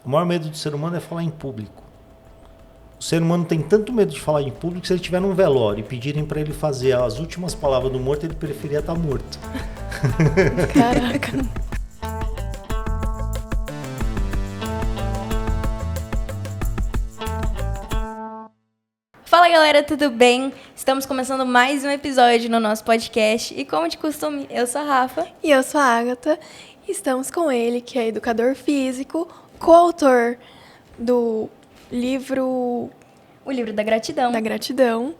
O maior medo do ser humano é falar em público. O ser humano tem tanto medo de falar em público que se ele estiver num velório e pedirem para ele fazer as últimas palavras do morto, ele preferia estar morto. Caraca. Fala galera, tudo bem? Estamos começando mais um episódio no nosso podcast e como de costume, eu sou a Rafa. E eu sou a Agatha. Estamos com ele, que é educador físico, coautor do livro O Livro da Gratidão.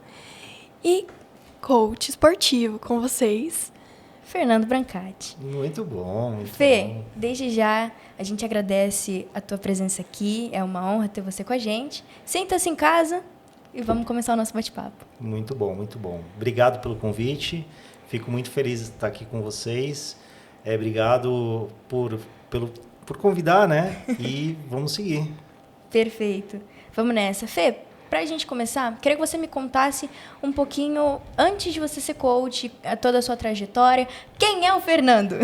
E coach esportivo com vocês, Fernando Brancati. Muito bom. Fê, desde já a gente agradece a tua presença aqui, é uma honra ter você com a gente. Senta-se em casa e vamos começar o nosso bate-papo. Muito bom, muito bom. Obrigado pelo convite, fico muito feliz de estar aqui com vocês. Obrigado por convidar, né? E vamos seguir. Perfeito. Vamos nessa. Fê, pra gente começar, queria que você me contasse um pouquinho, antes de você ser coach, toda a sua trajetória, quem é o Fernando?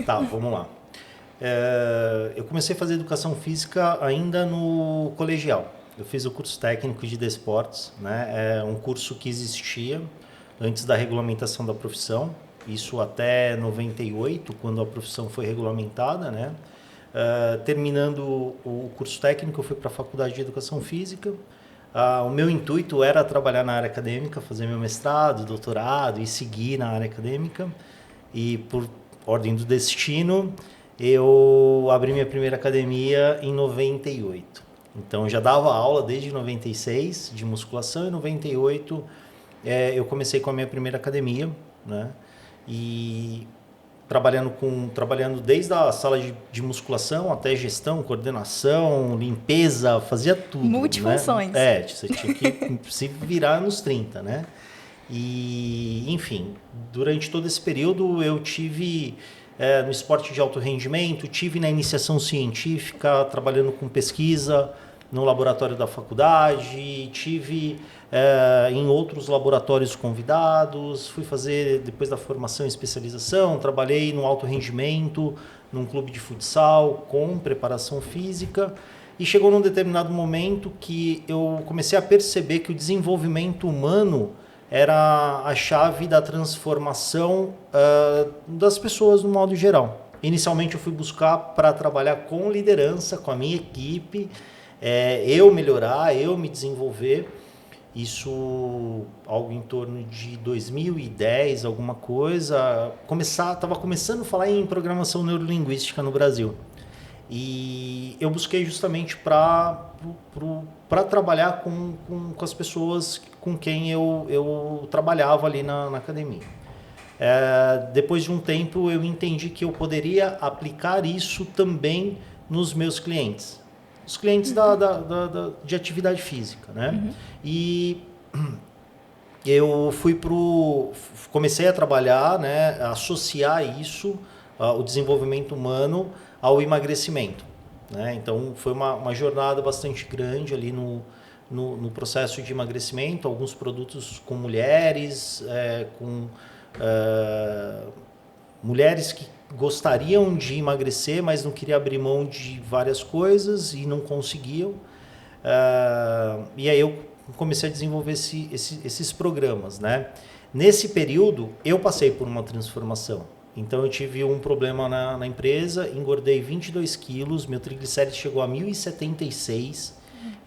Tá, vamos lá. Eu comecei a fazer educação física ainda no colegial. Eu fiz o curso técnico de desportos, né? É um curso que existia antes da regulamentação da profissão, isso até 98, quando a profissão foi regulamentada, né? Terminando o curso técnico, eu fui para a faculdade de educação física. O meu intuito era trabalhar na área acadêmica, fazer meu mestrado, doutorado e seguir na área acadêmica. E por ordem do destino, eu abri minha primeira academia em 98. Então, já dava aula desde 96 de musculação. Em 98, eu comecei com a minha primeira academia, né? E trabalhando desde a sala de musculação até gestão, coordenação, limpeza, fazia tudo. Multifunções. Né? Você tinha que se virar nos 30, né? E, enfim, durante todo esse período eu tive no esporte de alto rendimento, tive na iniciação científica, trabalhando com pesquisa no laboratório da faculdade, tive em outros laboratórios convidados, fui fazer, depois da formação e especialização, trabalhei no alto rendimento, num clube de futsal, com preparação física, e chegou num determinado momento que eu comecei a perceber que o desenvolvimento humano era a chave da transformação das pessoas no modo geral. Inicialmente eu fui buscar para trabalhar com liderança, com a minha equipe, eu melhorar, eu me desenvolver. Isso algo em torno de 2010, alguma coisa. Estava começando a falar em programação neurolinguística no Brasil. E eu busquei justamente para trabalhar com as pessoas com quem eu trabalhava ali na academia. Depois de um tempo eu entendi que eu poderia aplicar isso também nos meus clientes. Os clientes de atividade física, né? Uhum. E eu comecei a trabalhar, né, a associar isso, o desenvolvimento humano, ao emagrecimento, né? Então foi uma jornada bastante grande ali no processo de emagrecimento, alguns produtos com mulheres, mulheres que gostariam de emagrecer, mas não queriam abrir mão de várias coisas e não conseguiam. E aí eu comecei a desenvolver esses programas, né? Nesse período, eu passei por uma transformação. Então, eu tive um problema na empresa, engordei 22 quilos, meu triglicérides chegou a 1.076.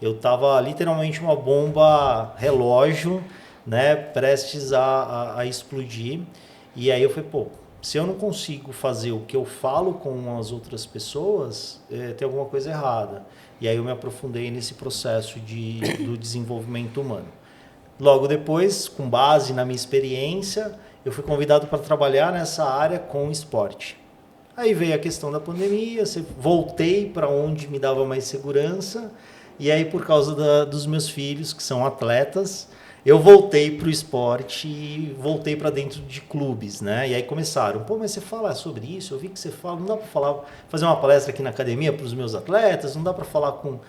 Eu estava literalmente uma bomba relógio, né? Prestes a explodir. E aí eu falei, se eu não consigo fazer o que eu falo com as outras pessoas, tem alguma coisa errada. E aí eu me aprofundei nesse processo do desenvolvimento humano. Logo depois, com base na minha experiência, eu fui convidado para trabalhar nessa área com esporte. Aí veio a questão da pandemia, voltei para onde me dava mais segurança, e aí por causa dos meus filhos, que são atletas, eu voltei para o esporte e voltei para dentro de clubes, né? E aí começaram, mas você fala sobre isso, eu vi que você fala, não dá para fazer uma palestra aqui na academia para os meus atletas, não dá para falar com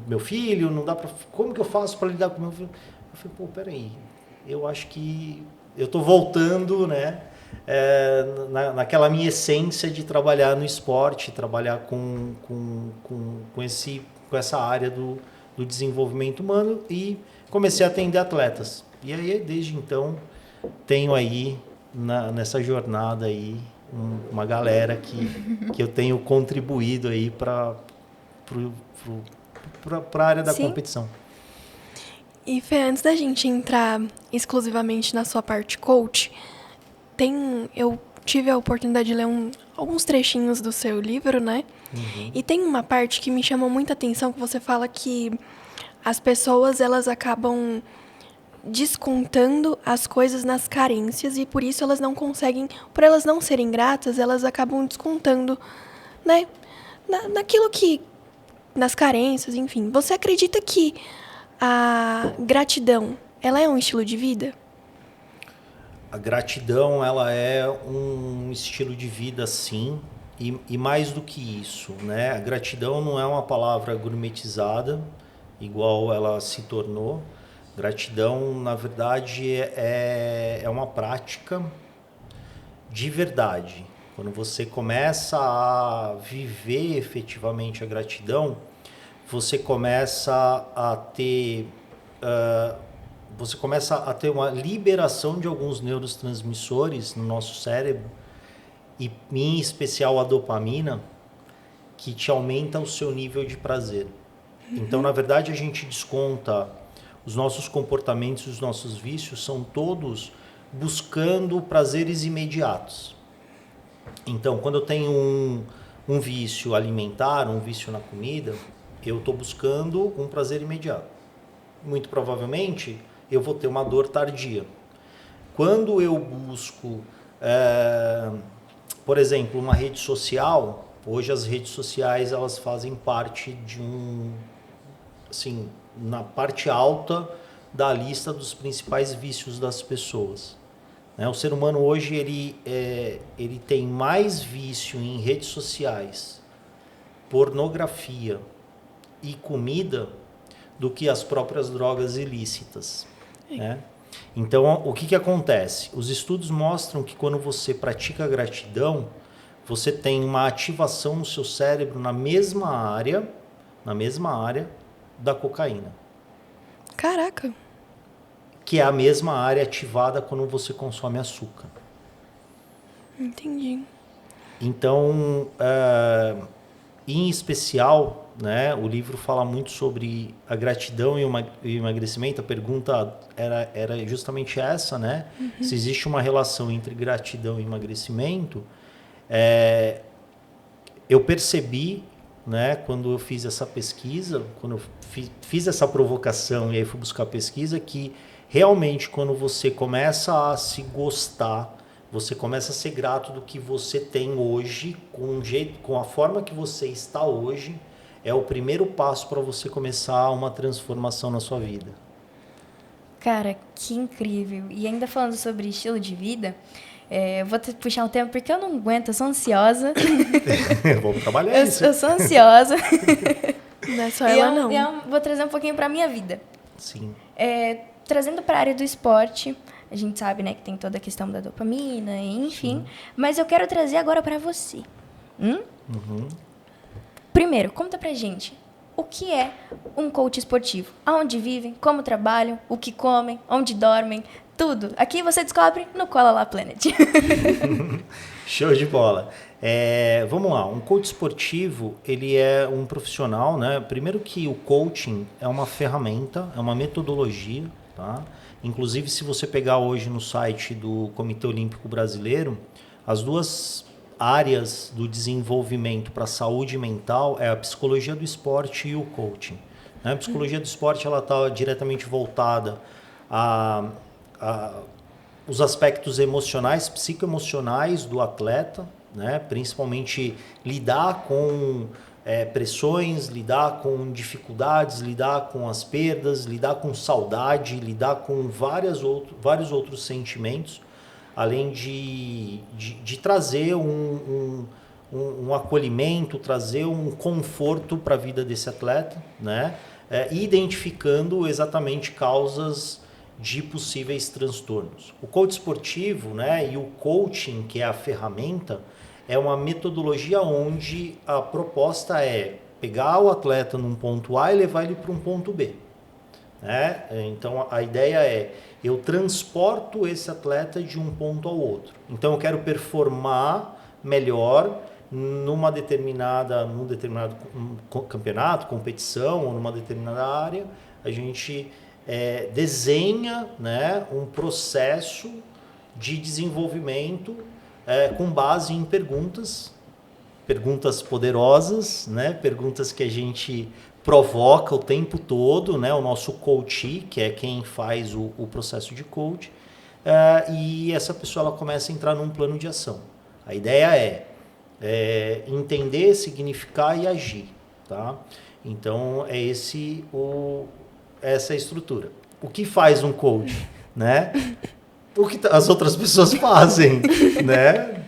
meu filho, não dá para, como que eu faço para lidar com meu filho? Eu falei, peraí, eu acho que eu estou voltando, né? naquela minha essência de trabalhar no esporte, trabalhar com essa área do desenvolvimento humano e comecei a atender atletas. E aí, desde então, tenho aí, nessa jornada aí, uma galera que eu tenho contribuído aí para a área da Sim. competição. E Fê, antes da gente entrar exclusivamente na sua parte coach, eu tive a oportunidade de ler alguns trechinhos do seu livro, né? Uhum. E tem uma parte que me chamou muita atenção, que você fala que as pessoas, elas acabam descontando as coisas nas carências e por isso elas não conseguem, por elas não serem gratas, elas acabam descontando, né, naquilo que, nas carências, enfim. Você acredita que a gratidão, ela é um estilo de vida? A gratidão, ela é um estilo de vida, sim, e mais do que isso, né? A gratidão não é uma palavra gourmetizada, igual ela se tornou. Gratidão, na verdade, é uma prática de verdade. Quando você começa a viver efetivamente a gratidão, você começa a ter uma liberação de alguns neurotransmissores no nosso cérebro, e em especial a dopamina, que te aumenta o seu nível de prazer. Então, na verdade, a gente desconta os nossos comportamentos, os nossos vícios, são todos buscando prazeres imediatos. Então, quando eu tenho um vício alimentar, um vício na comida, eu estou buscando um prazer imediato. Muito provavelmente, eu vou ter uma dor tardia. Quando eu busco, por exemplo, uma rede social, hoje as redes sociais elas fazem parte de assim, na parte alta da lista dos principais vícios das pessoas. O ser humano hoje ele tem mais vício em redes sociais, pornografia e comida do que as próprias drogas ilícitas, né? Então, o que acontece? Os estudos mostram que quando você pratica gratidão, você tem uma ativação no seu cérebro na mesma área da cocaína. Caraca! Que é a mesma área ativada quando você consome açúcar. Entendi. Então, em especial, né, o livro fala muito sobre a gratidão e o emagrecimento. A pergunta era justamente essa, né? Uhum. Se existe uma relação entre gratidão e emagrecimento. Eu percebi, né, quando eu fiz essa pesquisa, quando eu fiz essa provocação e aí fui buscar a pesquisa, que realmente quando você começa a se gostar, você começa a ser grato do que você tem hoje, com a forma que você está hoje, é o primeiro passo para você começar uma transformação na sua vida. Cara, que incrível. E ainda falando sobre estilo de vida, eu vou puxar um tema porque eu não aguento, eu sou ansiosa. Vamos trabalhar isso. Eu sou ansiosa. Não é só ela, não. E eu vou trazer um pouquinho para a minha vida. Sim. Trazendo para a área do esporte, a gente sabe, né, que tem toda a questão da dopamina, enfim. Sim. Mas eu quero trazer agora para você. Uhum. Primeiro, conta pra gente, o que é um coach esportivo? Aonde vivem, como trabalham, o que comem, onde dormem, tudo. Aqui você descobre no Cola Lá Planet. Show de bola. Vamos lá, um coach esportivo, ele é um profissional, né? Primeiro que o coaching é uma ferramenta, é uma metodologia, tá? Inclusive, se você pegar hoje no site do Comitê Olímpico Brasileiro, as duas áreas do desenvolvimento para a saúde mental é a psicologia do esporte e o coaching. A psicologia do esporte ela está diretamente voltada os aspectos emocionais, psicoemocionais do atleta, né? Principalmente lidar com pressões, lidar com dificuldades, lidar com as perdas, lidar com saudade, lidar com vários outros sentimentos, além de trazer um acolhimento, trazer um conforto para a vida desse atleta, né? Identificando exatamente causas de possíveis transtornos. O coach esportivo, né, e o coaching, que é a ferramenta, é uma metodologia onde a proposta é pegar o atleta num ponto A e levar ele para um ponto B. Né? Então a ideia é, eu transporto esse atleta de um ponto ao outro. Então eu quero performar melhor num determinado campeonato, competição ou numa determinada área. A gente desenha, né, um processo de desenvolvimento com base em perguntas poderosas, né, perguntas que a gente provoca o tempo todo, né, o nosso coach, que é quem faz o processo de coach, e essa pessoa ela começa a entrar num plano de ação. A ideia é entender, significar e agir, tá? Então é essa é a estrutura. O que faz um coach, né? O que as outras pessoas fazem, né?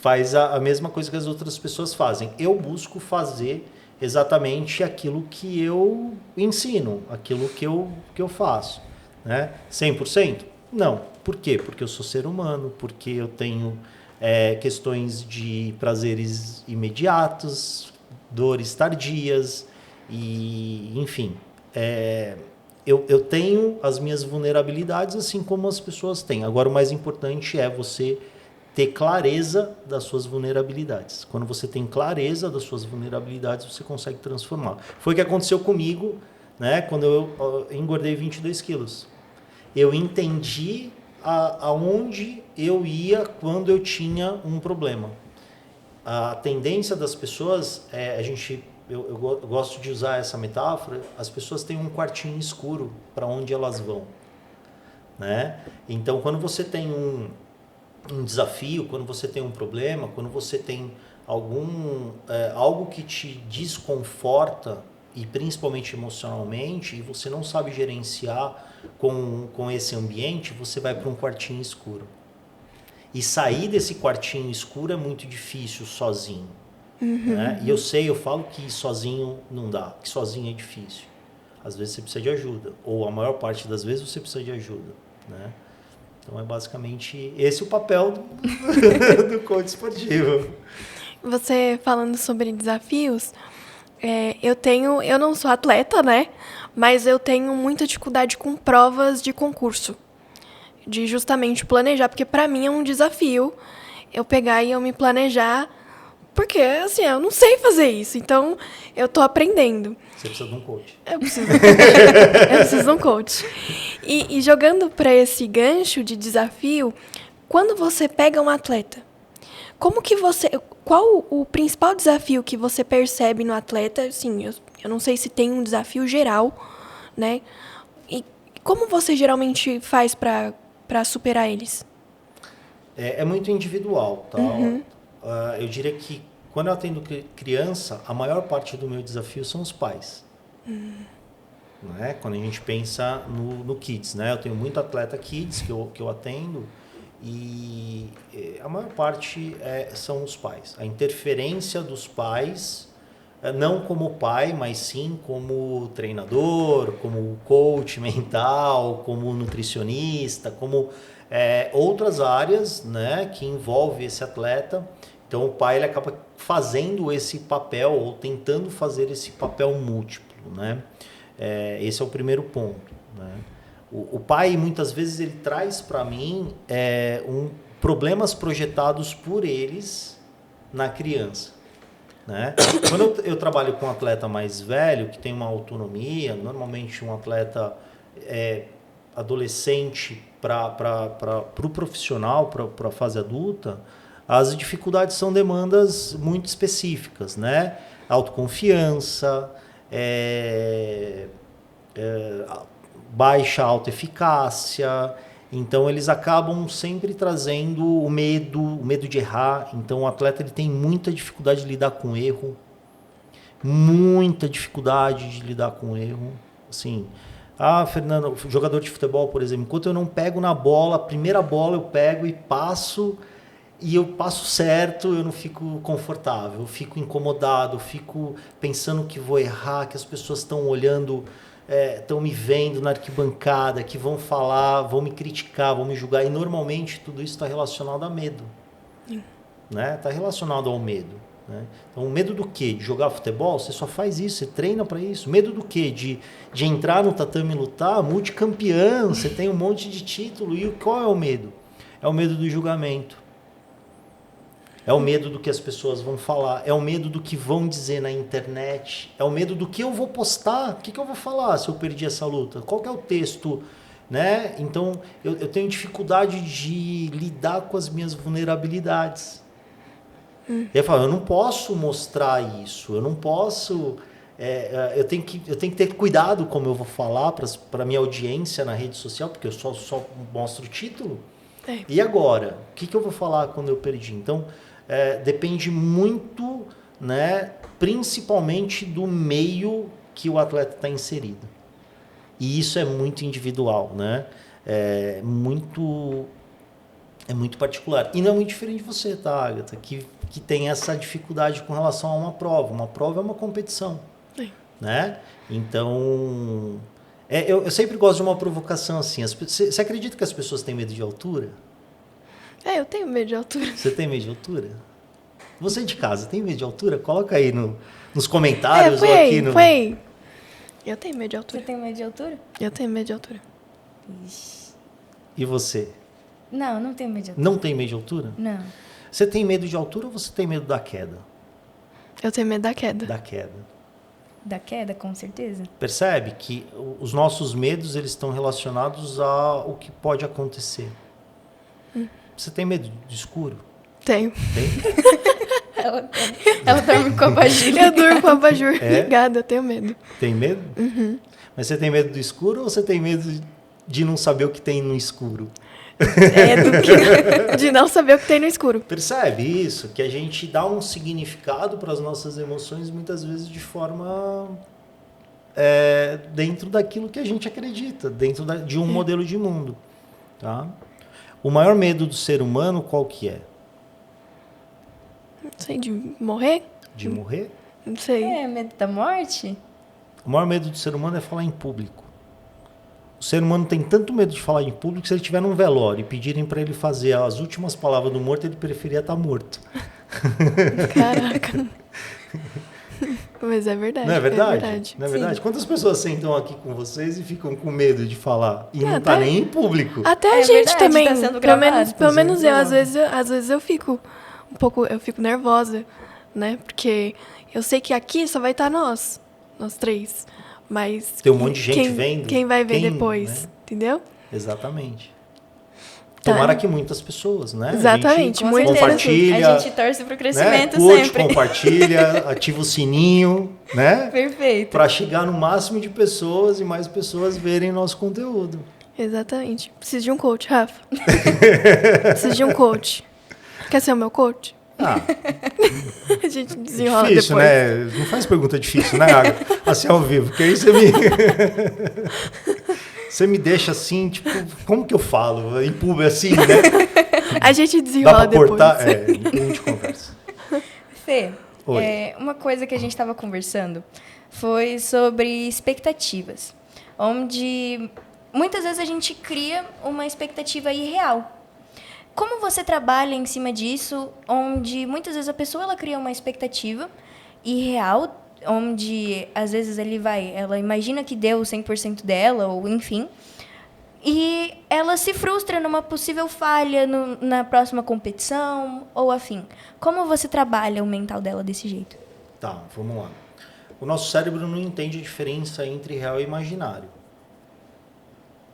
Faz a mesma coisa que as outras pessoas fazem. Eu busco fazer exatamente aquilo que eu ensino, aquilo que eu faço, né? 100%? Não. Por quê? Porque eu sou ser humano, porque eu tenho questões de prazeres imediatos, dores tardias, e enfim, eu tenho as minhas vulnerabilidades assim como as pessoas têm. Agora o mais importante é você ter clareza das suas vulnerabilidades. Quando você tem clareza das suas vulnerabilidades, você consegue transformar. Foi o que aconteceu comigo, né, quando eu engordei 22 quilos. Eu entendi aonde eu ia quando eu tinha um problema. A tendência das pessoas, eu gosto de usar essa metáfora, as pessoas têm um quartinho escuro para onde elas vão, né? Então, quando você tem um desafio, quando você tem um problema, quando você tem algo que te desconforta, e principalmente emocionalmente, e você não sabe gerenciar com esse ambiente, você vai para um quartinho escuro. E sair desse quartinho escuro é muito difícil sozinho. Né? E eu falo que sozinho não dá, que sozinho é difícil. Às vezes você precisa de ajuda, ou a maior parte das vezes você precisa de ajuda. Né? Então é basicamente esse o papel do coach esportivo. Você falando sobre desafios, eu não sou atleta, né? Mas eu tenho muita dificuldade com provas de concurso. De justamente planejar, porque para mim é um desafio eu pegar e eu me planejar, porque assim, eu não sei fazer isso, então eu tô aprendendo. Você precisa de um coach. Eu preciso de um coach. E jogando para esse gancho de desafio, quando você pega um atleta, qual o principal desafio que você percebe no atleta? Assim, eu não sei se tem um desafio geral, né? E como você geralmente faz para superar eles? É muito individual, tá? Eu diria que quando eu atendo criança, a maior parte do meu desafio são os pais. Né? Quando a gente pensa no Kids, né? Eu tenho muito atleta Kids que eu atendo e a maior parte são os pais. A interferência dos pais, não como pai, mas sim como treinador, como coach mental, como nutricionista, como outras áreas, né, que envolve esse atleta. Então o pai ele acaba fazendo esse papel ou tentando fazer esse papel múltiplo, né? Esse é o primeiro ponto, né? O pai muitas vezes ele traz para mim problemas projetados por eles na criança, né? Quando eu trabalho com um atleta mais velho que tem uma autonomia, normalmente um atleta adolescente para o profissional, para a fase adulta, as dificuldades são demandas muito específicas, né? Autoconfiança, baixa autoeficácia. Então eles acabam sempre trazendo o medo de errar. Então o atleta ele tem muita dificuldade de lidar com erro, muita dificuldade de lidar com erro. Assim, Fernando, jogador de futebol, por exemplo, enquanto eu não pego na bola, a primeira bola eu pego e passo certo, eu não fico confortável, eu fico incomodado, eu fico pensando que vou errar, que as pessoas estão olhando estão me vendo na arquibancada, que vão falar, vão me criticar, vão me julgar. E normalmente tudo isso está relacionado a medo. Né? Está relacionado ao medo. Né? Então, o medo do quê? De jogar futebol? Você só faz isso, você treina para isso. Medo do quê? De entrar no tatame e lutar? Multicampeão, você tem um monte de título. E qual é o medo? É o medo do julgamento. É o medo do que as pessoas vão falar. É o medo do que vão dizer na internet. É o medo do que eu vou postar. O que eu vou falar se eu perdi essa luta? Qual que é o texto? Né? Então, eu tenho dificuldade de lidar com as minhas vulnerabilidades. Eu falo, eu não posso mostrar isso, eu não posso... eu tenho que ter cuidado como eu vou falar para a minha audiência na rede social, porque eu só mostro o título. E agora? O que eu vou falar quando eu perdi? Então, depende muito, né, principalmente do meio que o atleta está inserido. E isso é muito individual, né? É muito particular. E não é muito diferente de você, tá, Agatha? Que tem essa dificuldade com relação a uma prova. Uma prova é uma competição. Né? Então, eu sempre gosto de uma provocação assim. Você acredita que as pessoas têm medo de altura? Eu tenho medo de altura. Você tem medo de altura? Você de casa tem medo de altura? Coloca aí nos comentários ou aqui no... Eu tenho medo de altura. Você tem medo de altura? Eu tenho medo de altura. Ixi. E você? Não tenho medo de altura. Não tem medo de altura? Não. Você tem medo de altura ou você tem medo da queda? Eu tenho medo da queda. Da queda. Da queda, com certeza. Percebe que os nossos medos eles estão relacionados ao que pode acontecer. Você tem medo de escuro? Tenho. Tem? Ela dorme com a abajur. Eu durmo com a abajur ligada, eu tenho medo. Tem medo? Uhum. Mas você tem medo do escuro ou você tem medo de não saber o que tem no escuro? De não saber o que tem no escuro. Percebe isso? Que a gente dá um significado para as nossas emoções muitas vezes de forma dentro daquilo que a gente acredita, dentro de um modelo de mundo. Tá? O maior medo do ser humano qual que é? Não sei, de morrer? De morrer? Não sei. Medo da morte? O maior medo do ser humano é falar em público. O ser humano tem tanto medo de falar em público que se ele estiver num velório e pedirem para ele fazer as últimas palavras do morto, ele preferia estar morto. Caraca. Mas é verdade. Não é verdade? É verdade. Não é verdade? Sim. Quantas pessoas sentam aqui com vocês e ficam com medo de falar? E não está nem em público. Até a gente verdade, também. tá sendo pelo gravado. menos eu, às vezes eu fico um pouco, eu fico nervosa, né? Porque eu sei que aqui só vai estar nós três. Mas tem um monte de gente vendo. Quem vai ver depois, né? Entendeu? Exatamente. Tá. Tomara que muitas pessoas, né? Exatamente, muitas compartilha. A gente torce pro crescimento, né? sempre. Compartilha, ativa o sininho, né? Perfeito. Para chegar no máximo de pessoas e mais pessoas verem nosso conteúdo. Exatamente. Preciso de um coach, Rafa. Preciso de um coach. Quer ser o meu coach? A gente desenrola difícil, depois. Né? Não faz pergunta difícil, né, Agatha? Assim ao vivo, porque aí você me deixa assim, tipo, como que eu falo? Em público assim, né? A gente desenrola depois. Dá pra cortar? Depois a gente conversa. Fê, uma coisa que a gente estava conversando foi sobre expectativas, onde muitas vezes a gente cria uma expectativa irreal. Como você trabalha em cima disso, onde muitas vezes a pessoa ela cria uma expectativa irreal, onde às vezes ela imagina que deu 100% dela, ou enfim, e ela se frustra numa possível falha na próxima competição, ou afim. Como você trabalha o mental dela desse jeito? Tá, vamos lá. O nosso cérebro não entende a diferença entre real e imaginário.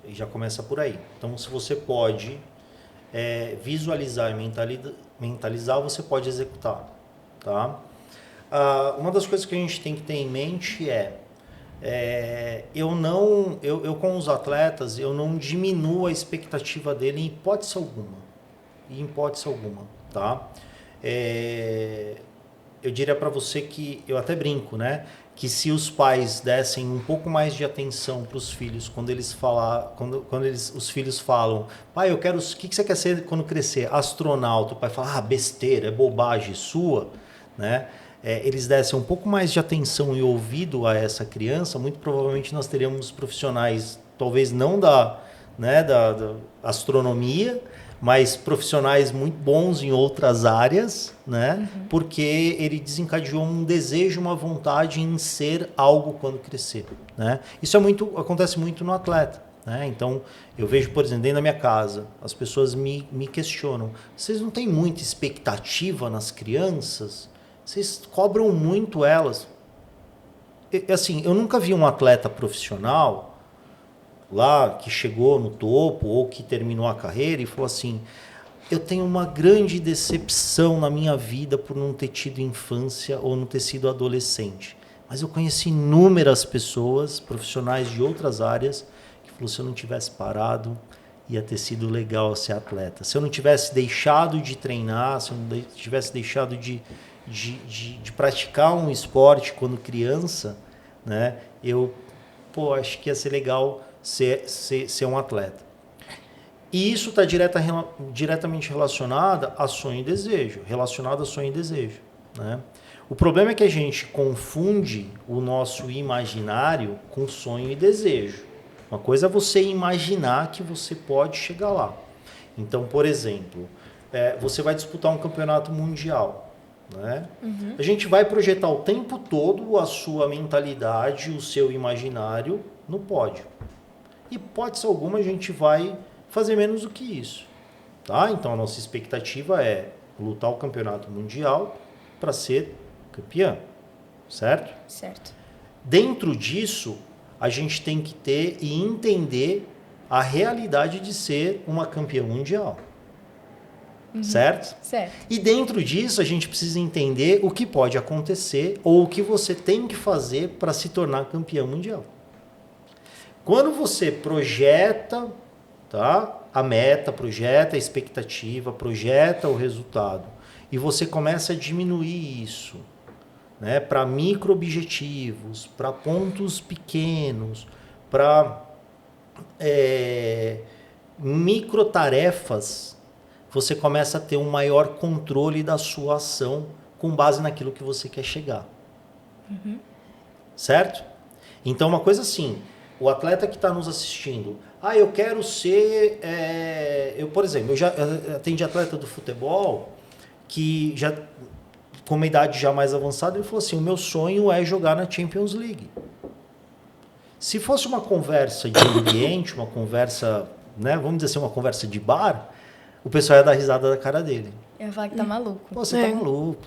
E já começa por aí. Então, se você pode visualizar e mentalizar, você pode executar. Tá? Uma das coisas que a gente tem que ter em mente eu com os atletas, eu não diminuo a expectativa dele em hipótese alguma. Tá? Eu diria para você que, eu até brinco, né? Que se os pais dessem um pouco mais de atenção para os filhos quando os filhos falam, pai, o que você quer ser quando crescer? Astronauta. O pai fala, besteira, é bobagem sua, né? eles dessem um pouco mais de atenção e ouvido a essa criança, muito provavelmente nós teríamos profissionais, talvez não da astronomia, mas profissionais muito bons em outras áreas, né? Porque ele desencadeou um desejo, uma vontade em ser algo quando crescer, né? Isso acontece muito no atleta, né? Então, eu vejo, por exemplo, dentro da minha casa, as pessoas me questionam, vocês não têm muita expectativa nas crianças? Vocês cobram muito elas? Assim, eu nunca vi um atleta profissional lá que chegou no topo ou que terminou a carreira e falou assim, eu tenho uma grande decepção na minha vida por não ter tido infância ou não ter sido adolescente. Mas eu conheci inúmeras pessoas, profissionais de outras áreas, que falaram, se eu não tivesse parado, ia ter sido legal ser atleta. Se eu não tivesse deixado de treinar, se eu não tivesse deixado de praticar um esporte quando criança, né, acho que ia ser legal ser um atleta. E isso está diretamente relacionado a sonho e desejo. Né? O problema é que a gente confunde o nosso imaginário com sonho e desejo. Uma coisa é você imaginar que você pode chegar lá. Então, por exemplo, você vai disputar um campeonato mundial. Né? A gente vai projetar o tempo todo a sua mentalidade, o seu imaginário no pódio. Hipótese alguma, a gente vai fazer menos do que isso. Tá? Então, a nossa expectativa é lutar o campeonato mundial para ser campeão. Certo? Certo. Dentro disso, a gente tem que ter e entender a realidade de ser uma campeã mundial. Certo? Certo. E dentro disso, a gente precisa entender o que pode acontecer ou o que você tem que fazer para se tornar campeão mundial. Quando você projeta, tá, a meta, projeta a expectativa, projeta o resultado, e você começa a diminuir isso, né, para micro-objetivos, para pontos pequenos, para micro-tarefas, você começa a ter um maior controle da sua ação com base naquilo que você quer chegar. Certo? Então, uma coisa assim, o atleta que está nos assistindo, eu quero ser... por exemplo, eu já atendi atleta do futebol que já com uma idade já mais avançada, ele falou assim, o meu sonho é jogar na Champions League. Se fosse uma conversa de ambiente, uma conversa, né, vamos dizer assim, uma conversa de bar, o pessoal ia dar risada da cara dele. Eu ia falar que tá maluco. Pô, você tá maluco.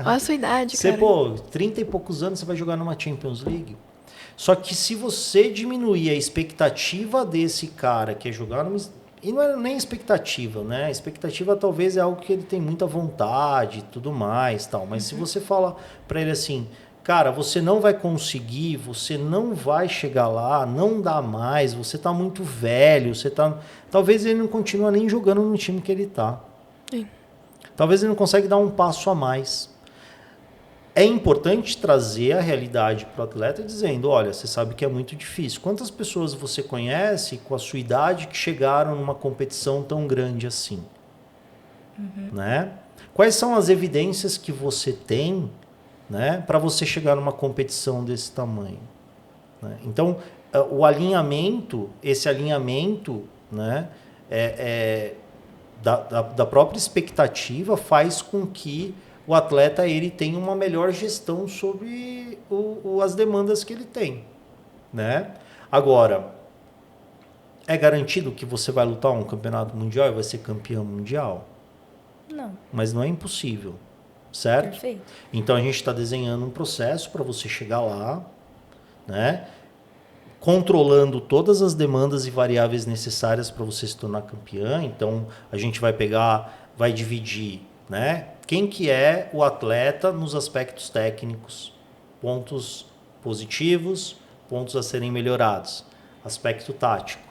Olha a sua idade, você, cara. 30 e poucos anos você vai jogar numa Champions League. Só que se você diminuir a expectativa desse cara que é jogar numa... E não é nem expectativa, né? A expectativa talvez é algo que ele tem muita vontade e tudo mais, tal. Mas se você fala para ele assim, cara, você não vai conseguir, você não vai chegar lá, não dá mais, você tá muito velho, talvez ele não continue nem jogando no time que ele tá. Sim. Talvez ele não consiga dar um passo a mais. É importante trazer a realidade para o atleta dizendo, olha, você sabe que é muito difícil. Quantas pessoas você conhece com a sua idade que chegaram numa competição tão grande assim? Né? Quais são as evidências que você tem, né, para você chegar numa competição desse tamanho? Né? Então, esse alinhamento, né, da própria expectativa faz com que o atleta ele tem uma melhor gestão sobre as demandas que ele tem, né? Agora, é garantido que você vai lutar um campeonato mundial e vai ser campeão mundial? Não. Mas não é impossível, certo? Perfeito. Então a gente está desenhando um processo para você chegar lá, né? Controlando todas as demandas e variáveis necessárias para você se tornar campeã. Então a gente vai dividir, né? Quem que é o atleta nos aspectos técnicos, pontos positivos, pontos a serem melhorados. Aspecto tático,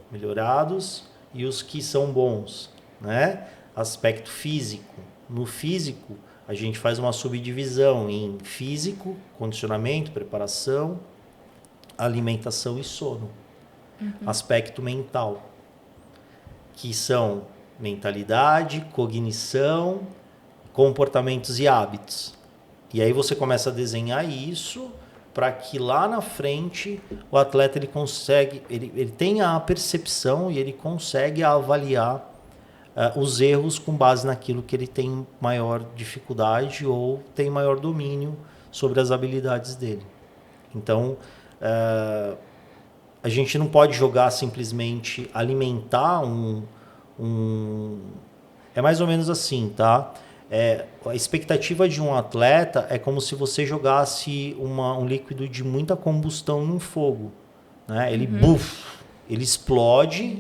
melhorados e os que são bons, né? Aspecto físico. No físico, a gente faz uma subdivisão em físico, condicionamento, preparação, alimentação e sono. Aspecto mental, que são mentalidade, cognição, comportamentos e hábitos. E aí você começa a desenhar isso para que lá na frente o atleta ele tenha a percepção e ele consegue avaliar os erros com base naquilo que ele tem maior dificuldade ou tem maior domínio sobre as habilidades dele. Então, a gente não pode jogar simplesmente alimentar é mais ou menos assim, tá? A expectativa de um atleta é como se você jogasse um líquido de muita combustão num fogo, né? Ele ele explode,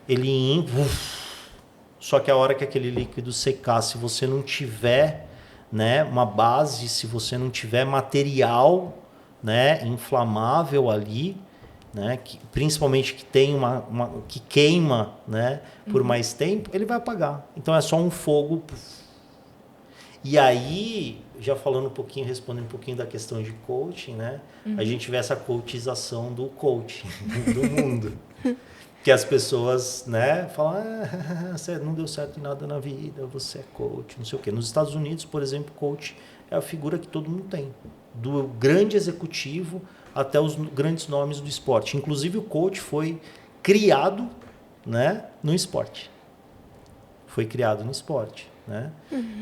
ele só que a hora que aquele líquido secar, se você não tiver, né, uma base, se você não tiver material, né, inflamável ali, né, principalmente que tem que queima, né, por mais tempo, ele vai apagar. Então é só um fogo. E aí, já falando respondendo um pouquinho da questão de coaching, né, a gente vê essa coachização do coaching do mundo. Que as pessoas, né, falam, você não deu certo em nada na vida, você é coach, não sei o quê. Nos Estados Unidos, por exemplo, coach é a figura que todo mundo tem. Do grande executivo até os grandes nomes do esporte. Inclusive, o coach foi criado, né, no esporte. Foi criado no esporte, né?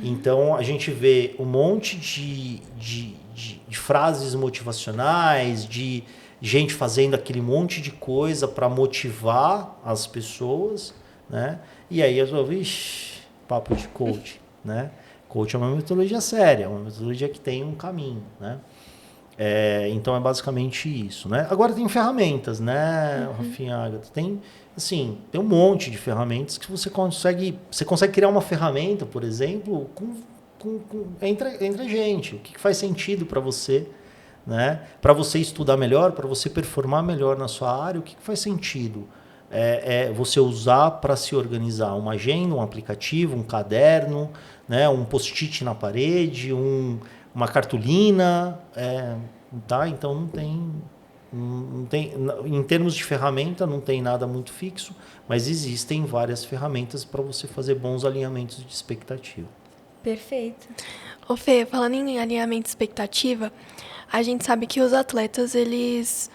Então, a gente vê um monte de frases motivacionais, de gente fazendo aquele monte de coisa para motivar as pessoas, né? E aí eu falei, papo de coach, né? Coach é uma metodologia séria, uma metodologia que tem um caminho, né? Então é basicamente isso, né? Agora tem ferramentas, né, Rafinha, Agatha? Tem um monte de ferramentas que você consegue criar uma ferramenta, por exemplo, entre a gente. O que faz sentido para você, né? Para você estudar melhor, para você performar melhor na sua área, o que faz sentido? Você usar para se organizar uma agenda, um aplicativo, um caderno, né? Um post-it na parede, uma cartolina, tá? Então não tem, em termos de ferramenta, não tem nada muito fixo, mas existem várias ferramentas para você fazer bons alinhamentos de expectativa. Perfeito. Ô Fê, falando em alinhamento de expectativa, a gente sabe que os atletas, eles,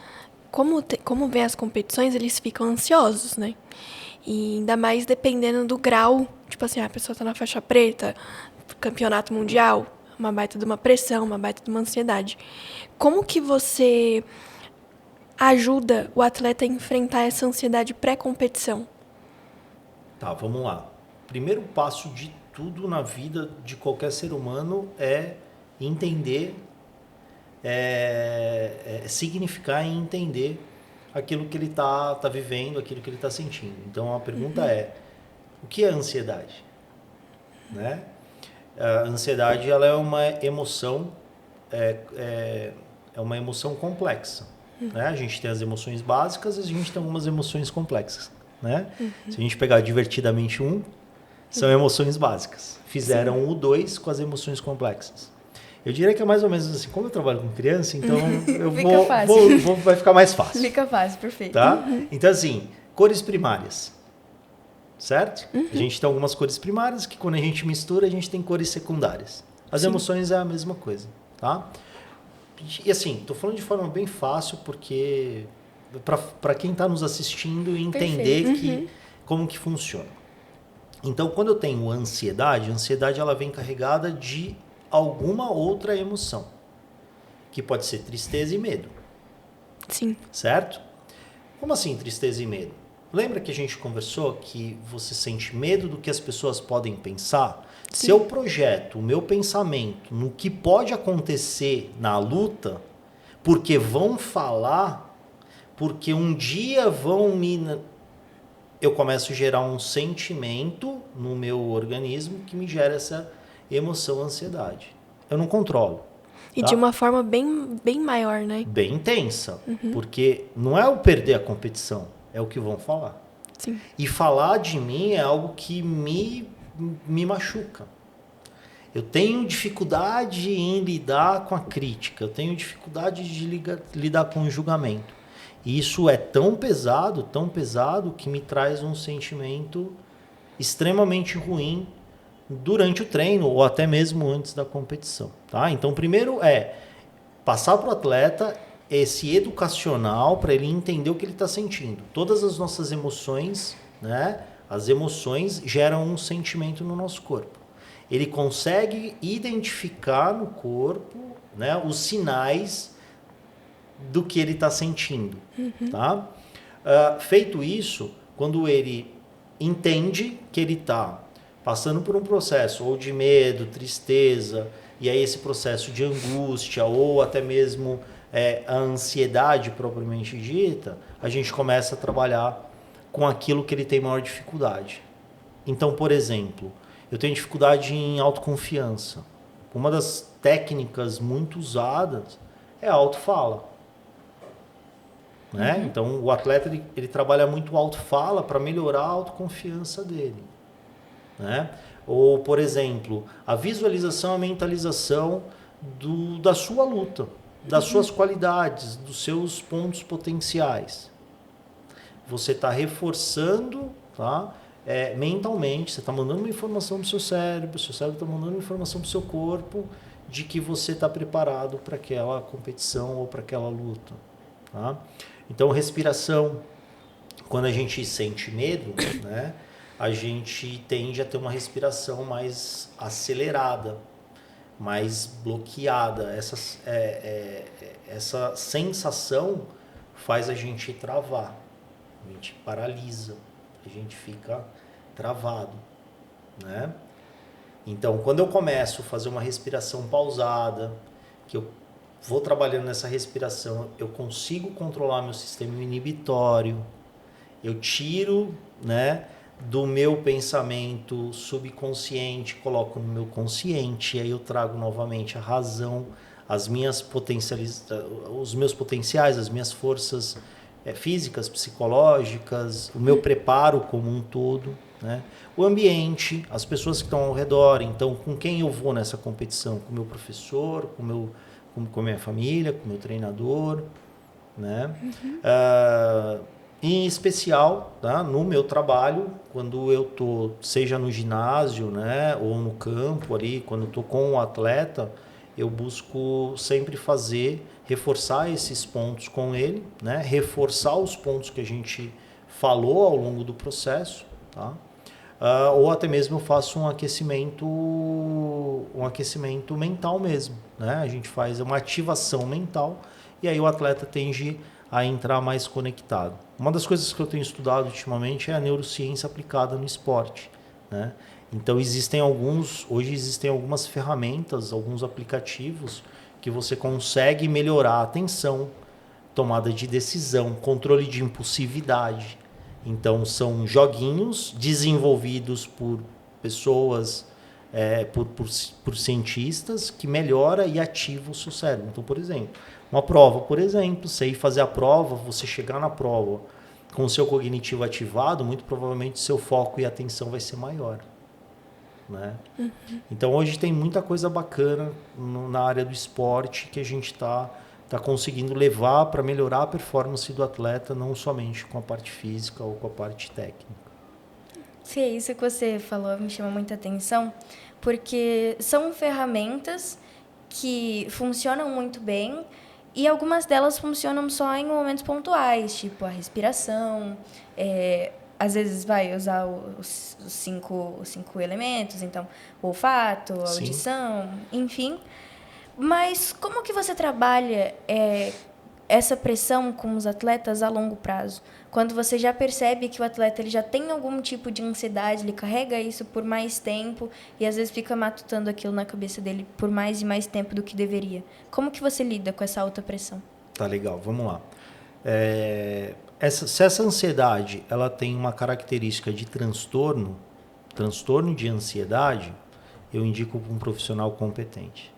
como vem as competições, eles ficam ansiosos, né? E ainda mais dependendo do grau, tipo assim, a pessoa tá na faixa preta, campeonato mundial, uma baita de uma pressão, uma baita de uma ansiedade. Como que você ajuda o atleta a enfrentar essa ansiedade pré-competição? Tá, vamos lá. Primeiro passo de tudo na vida de qualquer ser humano é entender, significar e entender aquilo que ele está vivendo, aquilo que ele está sentindo. Então, a pergunta é, o que é ansiedade? Né? A ansiedade, ela é uma emoção, é uma emoção complexa. Né? A gente tem as emoções básicas e a gente tem algumas emoções complexas. Né? Se a gente pegar divertidamente são emoções básicas. Fizeram o 2 com as emoções complexas. Eu diria que é mais ou menos assim, como eu trabalho com criança, então vai ficar mais fácil. Fica fácil, perfeito. Tá? Então, assim, cores primárias. Certo? A gente tem algumas cores primárias que quando a gente mistura, a gente tem cores secundárias. As emoções é a mesma coisa. Tá? E assim, estou falando de forma bem fácil, porque para quem está nos assistindo entender como que funciona. Então, quando eu tenho ansiedade, a ansiedade ela vem carregada de alguma outra emoção, que pode ser tristeza e medo. Sim. Certo? Como assim tristeza e medo? Lembra que a gente conversou que você sente medo do que as pessoas podem pensar? Sim. Se eu projeto o meu pensamento no que pode acontecer na luta, porque vão falar, porque um dia eu começo a gerar um sentimento no meu organismo que me gera essa emoção, ansiedade. Eu não controlo. E de uma forma bem maior, né? Bem intensa. Porque não é o perder a competição, é o que vão falar. Sim. E falar de mim é algo que me machuca. Eu tenho dificuldade em lidar com a crítica, eu tenho dificuldade de lidar com o julgamento. E isso é tão pesado, que me traz um sentimento extremamente ruim durante o treino ou até mesmo antes da competição. Tá? Então, primeiro é passar para o atleta esse educacional para ele entender o que ele está sentindo. Todas as nossas emoções, né? As emoções geram um sentimento no nosso corpo. Ele consegue identificar no corpo, né, os sinais do que ele está sentindo. Tá? Feito isso, quando ele entende que ele está passando por um processo ou de medo, tristeza, e aí esse processo de angústia ou até mesmo a ansiedade propriamente dita, a gente começa a trabalhar com aquilo que ele tem maior dificuldade. Então, por exemplo, eu tenho dificuldade em autoconfiança. Uma das técnicas muito usadas é a autofala. Né? Então, o atleta ele trabalha muito autofala para melhorar a autoconfiança dele. Né? Ou, por exemplo, a visualização, a mentalização da sua luta, das suas qualidades, dos seus pontos potenciais. Você está reforçando, tá? Mentalmente, você está mandando uma informação para o seu cérebro está mandando uma informação para o seu corpo de que você está preparado para aquela competição ou para aquela luta. Tá? Então, respiração. Quando a gente sente medo, né, a gente tende a ter uma respiração mais acelerada, mais bloqueada. Essa sensação faz a gente travar, a gente paralisa, a gente fica travado, né? Então, quando eu começo a fazer uma respiração pausada, que eu vou trabalhando nessa respiração, eu consigo controlar meu sistema inibitório, eu tiro, né, do meu pensamento subconsciente, coloco no meu consciente, e aí eu trago novamente a razão, os meus potenciais, as minhas forças físicas, psicológicas, o meu preparo como um todo, né? O ambiente, as pessoas que estão ao redor. Então, com quem eu vou nessa competição? Com o meu professor, com a minha família, com o meu treinador, né? Em especial, tá? No meu trabalho, quando eu estou, seja no ginásio, né, ou no campo ali, quando eu estou com o atleta, eu busco sempre reforçar esses pontos com ele, né, reforçar os pontos que a gente falou ao longo do processo, tá? Ou até mesmo eu faço um aquecimento mental mesmo, né? A gente faz uma ativação mental e aí o atleta tende a entrar mais conectado. Uma das coisas que eu tenho estudado ultimamente é a neurociência aplicada no esporte, né? Então hoje existem algumas ferramentas, alguns aplicativos que você consegue melhorar a atenção, tomada de decisão, controle de impulsividade. Então são joguinhos desenvolvidos por pessoas, por cientistas que melhora e ativa o seu cérebro. Então, por exemplo, uma prova, você ir fazer a prova, você chegar na prova com o seu cognitivo ativado, muito provavelmente seu foco e atenção vai ser maior. Né? Então hoje tem muita coisa bacana na área do esporte que a gente está conseguindo levar para melhorar a performance do atleta, não somente com a parte física ou com a parte técnica. Sim, isso que você falou me chama muita atenção, porque são ferramentas que funcionam muito bem e algumas delas funcionam só em momentos pontuais, tipo a respiração, às vezes vai usar os cinco elementos, então o olfato, a audição, enfim. Mas como que você trabalha essa pressão com os atletas a longo prazo? Quando você já percebe que o atleta ele já tem algum tipo de ansiedade, ele carrega isso por mais tempo e às vezes fica matutando aquilo na cabeça dele por mais e mais tempo do que deveria. Como que você lida com essa alta pressão? Tá legal, vamos lá. Se essa ansiedade ela tem uma característica de transtorno de ansiedade, eu indico para um profissional competente.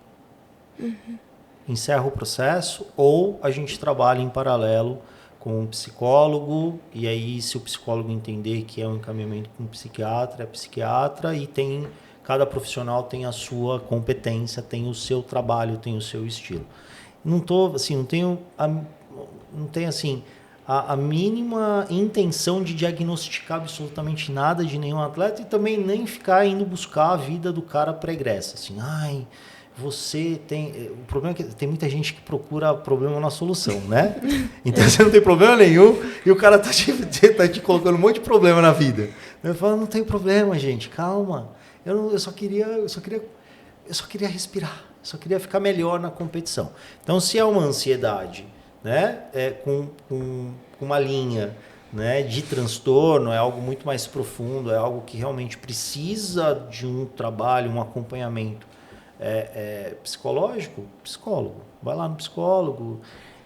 Encerra o processo ou a gente trabalha em paralelo com um psicólogo e aí se o psicólogo entender que é um encaminhamento com um psiquiatra, é psiquiatra e cada profissional tem a sua competência, tem o seu trabalho, tem o seu estilo. Não tenho assim a mínima intenção de diagnosticar absolutamente nada de nenhum atleta e também nem ficar indo buscar a vida do cara pregressa. Assim, ai, você tem... O problema é que tem muita gente que procura problema na solução, né? Então você não tem problema nenhum e o cara tá te colocando um monte de problema na vida. Eu falo, não tem problema, gente, calma. Eu só queria respirar, eu só queria ficar melhor na competição. Então, se é uma ansiedade, né, com uma linha, né, de transtorno, é algo muito mais profundo, é algo que realmente precisa de um trabalho, um acompanhamento psicológico, psicólogo. Vai lá no psicólogo.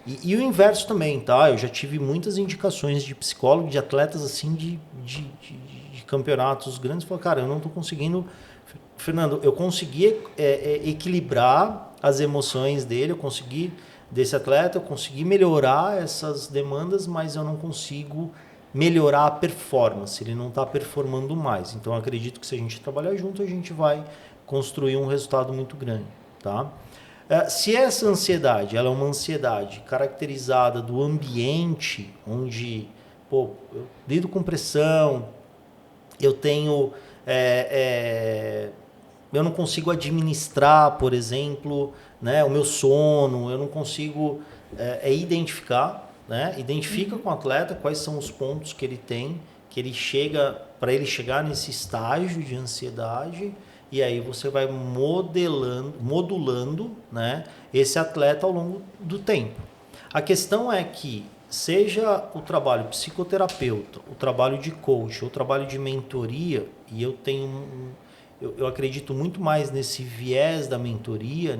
E o inverso também, tá? Eu já tive muitas indicações de psicólogo, de atletas assim, de campeonatos grandes. Falei, cara, eu não estou conseguindo... Fernando, eu consegui equilibrar as emoções dele, desse atleta, eu consegui melhorar essas demandas, mas eu não consigo melhorar a performance, ele não está performando mais. Então, eu acredito que se a gente trabalhar junto, a gente vai construir um resultado muito grande. Tá? Se essa ansiedade ela é uma ansiedade caracterizada do ambiente, onde eu lido com pressão, eu tenho... eu não consigo administrar, por exemplo, né, o meu sono, eu não consigo identificar, né? Identifica com o atleta quais são os pontos que ele tem, que ele chega, para ele chegar nesse estágio de ansiedade, e aí você vai modulando, né, esse atleta ao longo do tempo. A questão é que, seja o trabalho psicoterapeuta, o trabalho de coach, o trabalho de mentoria, e eu acredito muito mais nesse viés da mentoria,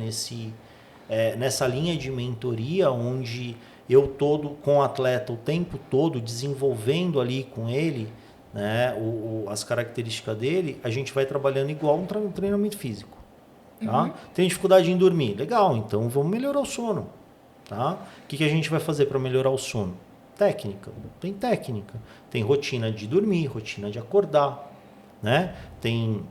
nessa linha de mentoria, onde eu todo com o atleta o tempo todo desenvolvendo ali com ele, né, as características dele, a gente vai trabalhando igual um treinamento físico. Tá? Uhum. Tem dificuldade em dormir? Legal, então vamos melhorar o sono. Tá? O que a gente vai fazer para melhorar o sono? Técnica. Tem rotina de dormir, rotina de acordar, né? Tem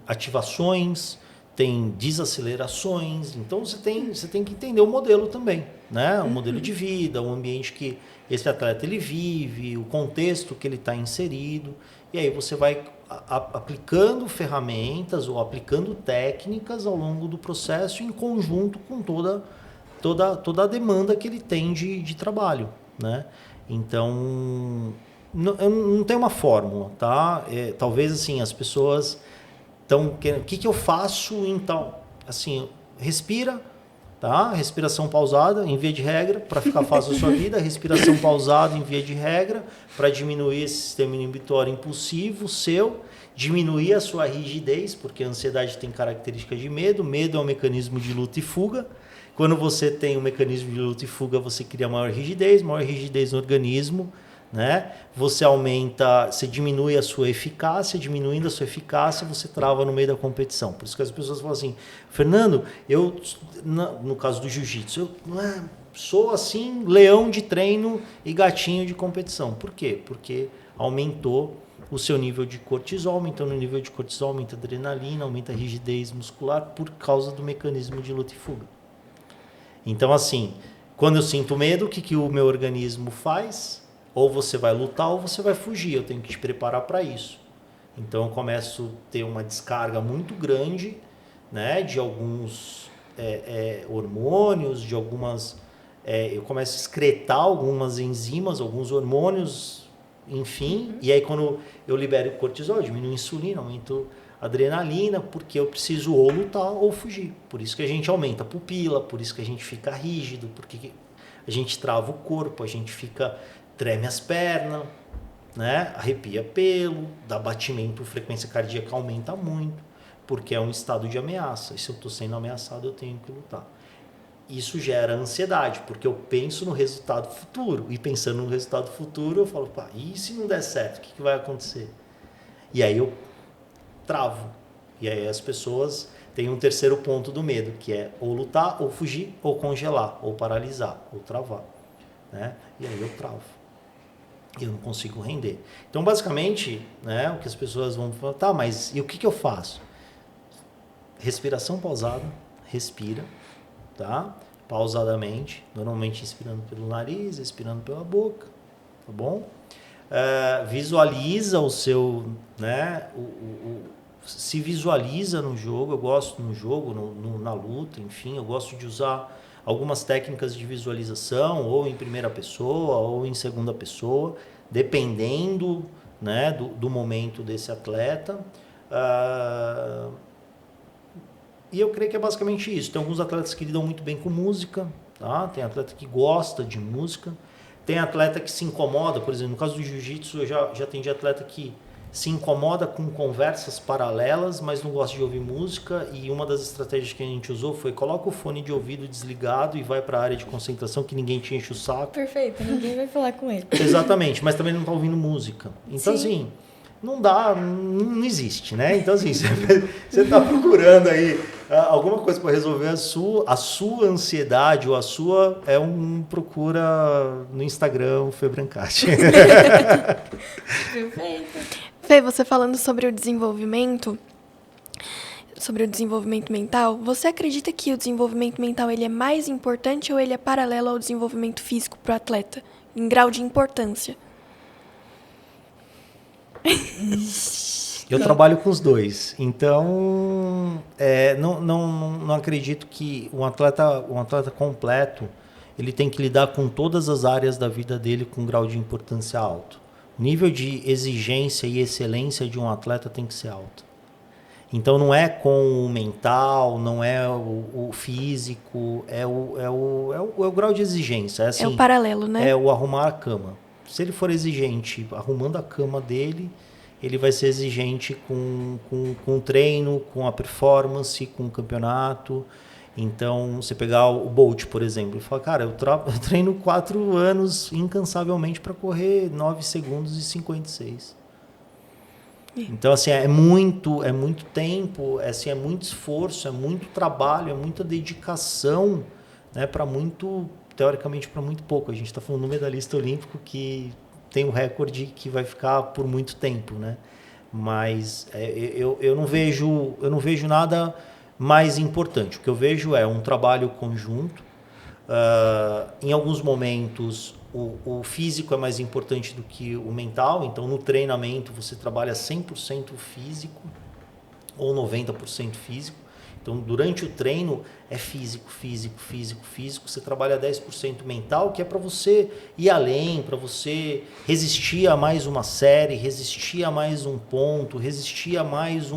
ativações, tem desacelerações. Então você tem que entender o modelo também, né? O modelo de vida, o ambiente que esse atleta ele vive, o contexto que ele está inserido. E aí você vai aplicando ferramentas ou aplicando técnicas ao longo do processo em conjunto com toda a demanda que ele tem de trabalho, né? Então, não tem uma fórmula, tá? Talvez assim, as pessoas estão querendo... O que eu faço então? Assim, respira, tá? Respiração pausada, em via de regra, para ficar fácil a sua vida. Respiração pausada, em via de regra, para diminuir esse sistema inibitório impulsivo seu, diminuir a sua rigidez, porque a ansiedade tem característica de medo. Medo é um mecanismo de luta e fuga. Quando você tem um mecanismo de luta e fuga, você cria maior rigidez no organismo, né? Você diminui a sua eficácia, diminuindo a sua eficácia, você trava no meio da competição. Por isso que as pessoas falam assim, Fernando, no caso do jiu-jitsu, eu sou assim, leão de treino e gatinho de competição. Por quê? Porque aumentou o seu nível de cortisol, aumentando o nível de cortisol, aumenta a adrenalina, aumenta a rigidez muscular por causa do mecanismo de luta e fuga. Então, assim, quando eu sinto medo, o que o meu organismo faz? Ou você vai lutar ou você vai fugir. Eu tenho que te preparar para isso. Então, eu começo a ter uma descarga muito grande, né, de alguns hormônios, de algumas... eu começo a excretar algumas enzimas, alguns hormônios, enfim. E aí, quando eu libero o cortisol, eu diminuo a insulina, aumento adrenalina, porque eu preciso ou lutar ou fugir. Por isso que a gente aumenta a pupila, por isso que a gente fica rígido, porque a gente trava o corpo, a gente treme as pernas, né? Arrepia pelo, dá batimento, frequência cardíaca aumenta muito, porque é um estado de ameaça. E se eu estou sendo ameaçado, eu tenho que lutar. Isso gera ansiedade, porque eu penso no resultado futuro. E pensando no resultado futuro, eu falo, e se não der certo, o que vai acontecer? E aí eu travo. E aí as pessoas têm um terceiro ponto do medo, que é ou lutar, ou fugir, ou congelar, ou paralisar, ou travar, né? E aí eu travo. E eu não consigo render. Então, basicamente, né, o que as pessoas vão falar, mas e o que eu faço? Respiração pausada, respira, tá? pausadamente, normalmente inspirando pelo nariz, expirando pela boca, tá bom? Visualiza o seu, né, se visualiza no jogo. Eu gosto no jogo, na luta, enfim, eu gosto de usar algumas técnicas de visualização, ou em primeira pessoa, ou em segunda pessoa, dependendo, né, do momento desse atleta. E eu creio que é basicamente isso. Tem alguns atletas que lidam muito bem com música, tá? Tem atleta que gosta de música, tem atleta que se incomoda, por exemplo, no caso do jiu-jitsu, eu já atendi atleta que se incomoda com conversas paralelas, mas não gosta de ouvir música, e uma das estratégias que a gente usou foi: coloca o fone de ouvido desligado e vai para a área de concentração, que ninguém te enche o saco. Perfeito, ninguém vai falar com ele. Exatamente, mas também não está ouvindo música. Então, Sim. assim, não dá, não existe, né? Então, assim, você está procurando aí alguma coisa para resolver a sua ansiedade, ou procura no Instagram o Fê Brancati. Perfeito. Fê, você falando sobre o desenvolvimento mental, você acredita que o desenvolvimento mental ele é mais importante ou ele é paralelo ao desenvolvimento físico para o atleta, em grau de importância? Eu trabalho com os dois, então não acredito que um atleta completo ele tem que lidar com todas as áreas da vida dele com um grau de importância alto. O nível de exigência e excelência de um atleta tem que ser alto. Então não é com o mental, não é o físico, é o grau de exigência. Assim, é o paralelo, né? É o arrumar a cama. Se ele for exigente arrumando a cama dele, ele vai ser exigente com o treino, com a performance, com o campeonato. Então, você pegar o Bolt, por exemplo, e falar: cara, eu treino 4 anos incansavelmente para correr 9 segundos e 56. Então, assim, é muito tempo, é muito esforço, é muito trabalho, é muita dedicação, né, teoricamente, para muito pouco. A gente está falando do medalhista olímpico que tem um recorde que vai ficar por muito tempo, né? Mas eu não vejo nada mais importante. O que eu vejo é um trabalho conjunto. Em alguns momentos, o físico é mais importante do que o mental. Então, no treinamento, você trabalha 100% físico ou 90% físico. Então, durante o treino, é físico. Você trabalha 10% mental, que é para você ir além, para você resistir a mais uma série, resistir a mais um ponto, resistir a mais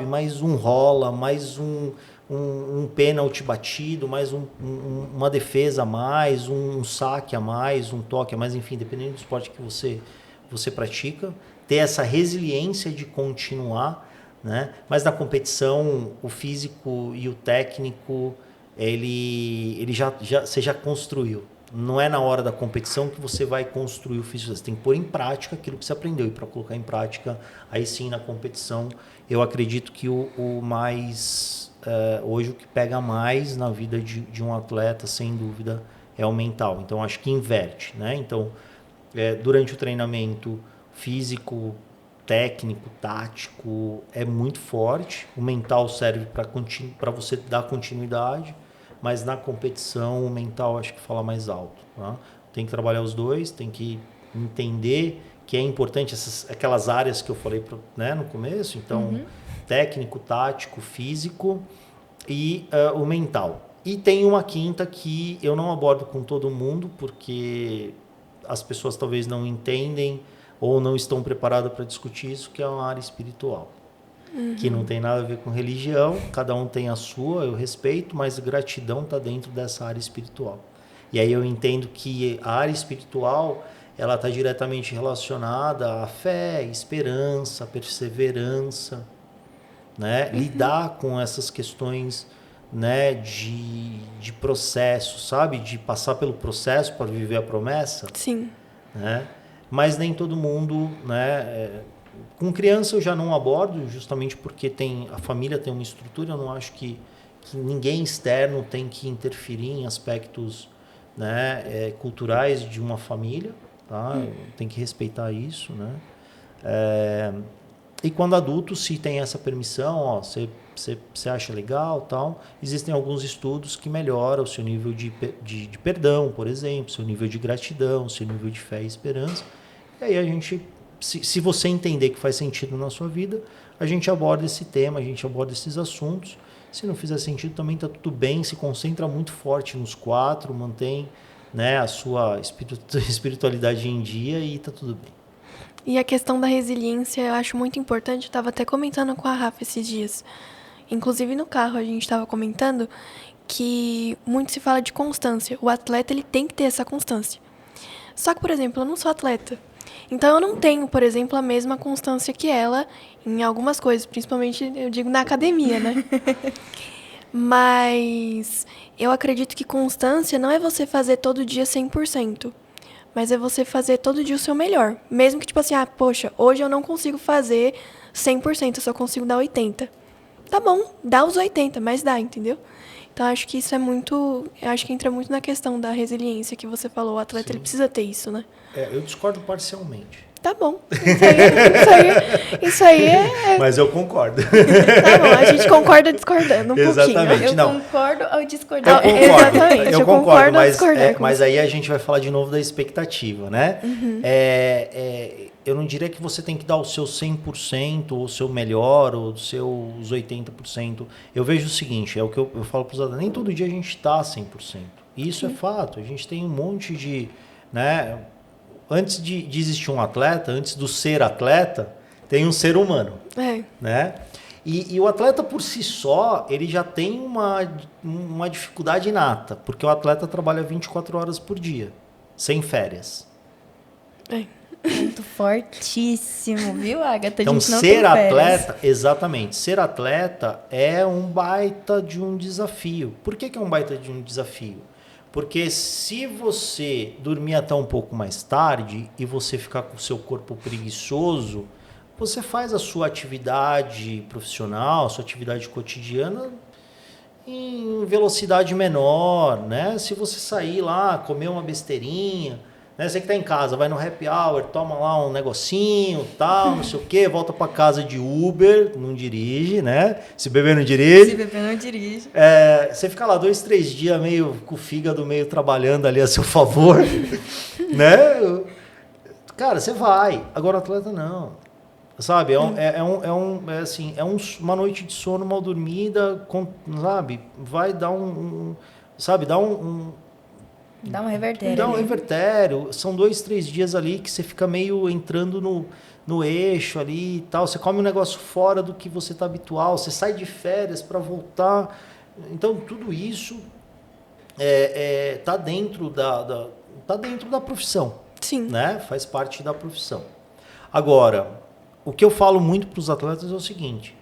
mais um rola, mais um pênalti batido, mais uma defesa a mais, um saque a mais, um toque a mais, enfim, dependendo do esporte que você pratica, ter essa resiliência de continuar, né? Mas na competição, o físico e o técnico, você já construiu. Não é na hora da competição que você vai construir o físico. Você tem que pôr em prática aquilo que você aprendeu. E para colocar em prática, aí sim, na competição, eu acredito que o mais... hoje, o que pega mais na vida de um atleta, sem dúvida, é o mental. Então, acho que inverte, né? Então, durante o treinamento físico, técnico, tático, é muito forte. O mental serve para você dar continuidade, mas na competição o mental acho que fala mais alto. Tá? Tem que trabalhar os dois, tem que entender que é importante aquelas áreas que eu falei no começo. Então, técnico, tático, físico e o mental. E tem uma quinta que eu não abordo com todo mundo, porque as pessoas talvez não entendem ou não estão preparadas para discutir isso, que é uma área espiritual. Que não tem nada a ver com religião, cada um tem a sua, eu respeito, mas gratidão está dentro dessa área espiritual. E aí eu entendo que a área espiritual, ela está diretamente relacionada à fé, esperança, perseverança, né? Lidar com essas questões, né, de processo, sabe? De passar pelo processo para viver a promessa. Sim. Né? Mas nem todo mundo, né? Com criança eu já não abordo, justamente porque a família tem uma estrutura. Eu não acho que ninguém externo tem que interferir em aspectos, né, culturais de uma família, tá? Tem que respeitar isso, né? E quando adulto, se tem essa permissão, você você acha legal, tal. Existem alguns estudos que melhoram o seu nível de perdão, por exemplo, seu nível de gratidão, seu nível de fé e esperança. E aí a gente, se você entender que faz sentido na sua vida, a gente aborda esse tema, a gente aborda esses assuntos. Se não fizer sentido, também está tudo bem. Se concentra muito forte nos 4, mantém, né, a sua espiritualidade em dia e está tudo bem. E a questão da resiliência eu acho muito importante. Eu estava até comentando com a Rafa esses dias. Inclusive no carro a gente estava comentando que muito se fala de constância. O atleta ele tem que ter essa constância. Só que, por exemplo, eu não sou atleta. Então eu não tenho, por exemplo, a mesma constância que ela em algumas coisas. Principalmente, eu digo, na academia, né? Mas eu acredito que constância não é você fazer todo dia 100%. Mas é você fazer todo dia o seu melhor. Mesmo que, tipo assim, poxa, hoje eu não consigo fazer 100%, eu só consigo dar 80%. Tá bom, dá os 80%, mas dá, entendeu? Então, acho que isso é muito... Eu acho que entra muito na questão da resiliência que você falou. O atleta, ele precisa ter isso, né? Eu discordo parcialmente. Tá bom. Isso aí é... Mas eu concordo. Tá bom, a gente concorda discordando um Exatamente. pouquinho. Eu Não. concordo ao discordar. Exatamente. Eu concordo, discordar mas aí a gente vai falar de novo da expectativa, né? Eu não diria que você tem que dar o seu 100%, ou o seu melhor, ou os seus 80%. Eu vejo o seguinte, é o que eu falo para os atletas, nem todo dia a gente está 100%. E isso é fato. A gente tem um monte de... né? Antes de existir um atleta, antes do ser atleta, tem um ser humano. Né? E o atleta por si só, ele já tem uma dificuldade inata, porque o atleta trabalha 24 horas por dia, sem férias. Muito fortíssimo, viu, Agatha? Então, a gente não ser tem atleta, exatamente, ser atleta é um baita de um desafio. Por que é um baita de um desafio? Porque se você dormir até um pouco mais tarde e você ficar com o seu corpo preguiçoso, você faz a sua atividade profissional, sua atividade cotidiana em velocidade menor, né? Se você sair lá, comer uma besteirinha, né? Você que está em casa, vai no happy hour, toma lá um negocinho, tal, não sei o quê, volta para casa de Uber, não dirige, né? Se beber não dirige. Se beber não dirige. Você fica lá 2, 3 dias meio com o fígado meio trabalhando ali a seu favor, né? Cara, você vai. Agora o atleta não. Sabe? Uma noite de sono mal dormida, sabe? Vai dar Dá um revertério. Dá um revertério. São 2, 3 dias ali que você fica meio entrando no eixo ali e tal. Você come um negócio fora do que você está habitual. Você sai de férias para voltar. Então, tudo isso tá dentro da profissão. Sim. Né? Faz parte da profissão. Agora, o que eu falo muito para os atletas é o seguinte.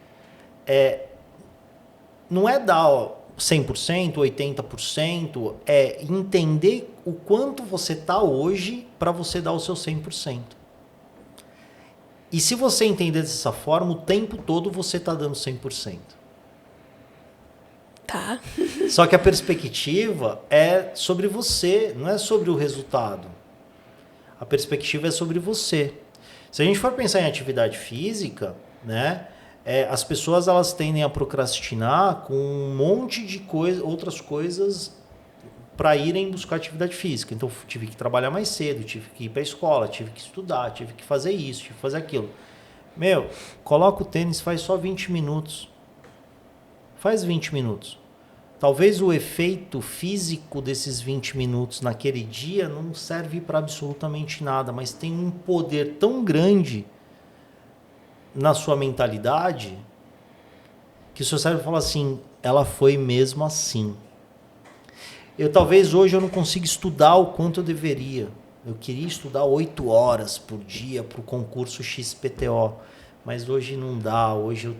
Não é dar 100%, 80%, é entender o quanto você está hoje para você dar o seu 100%. E se você entender dessa forma, o tempo todo você está dando 100%. Tá. Só que a perspectiva é sobre você, não é sobre o resultado. A perspectiva é sobre você. Se a gente for pensar em atividade física, né? As pessoas elas tendem a procrastinar com um monte de outras coisas para irem buscar atividade física. Então, tive que trabalhar mais cedo, tive que ir para a escola, tive que estudar, tive que fazer isso, tive que fazer aquilo. Coloca o tênis, faz só 20 minutos. Faz 20 minutos. Talvez o efeito físico desses 20 minutos naquele dia não serve para absolutamente nada, mas tem um poder tão grande na sua mentalidade que o seu cérebro fala assim, ela foi mesmo assim. Talvez hoje eu não consiga estudar o quanto eu deveria. Eu queria estudar 8 horas por dia para o concurso XPTO, mas hoje não dá, hoje eu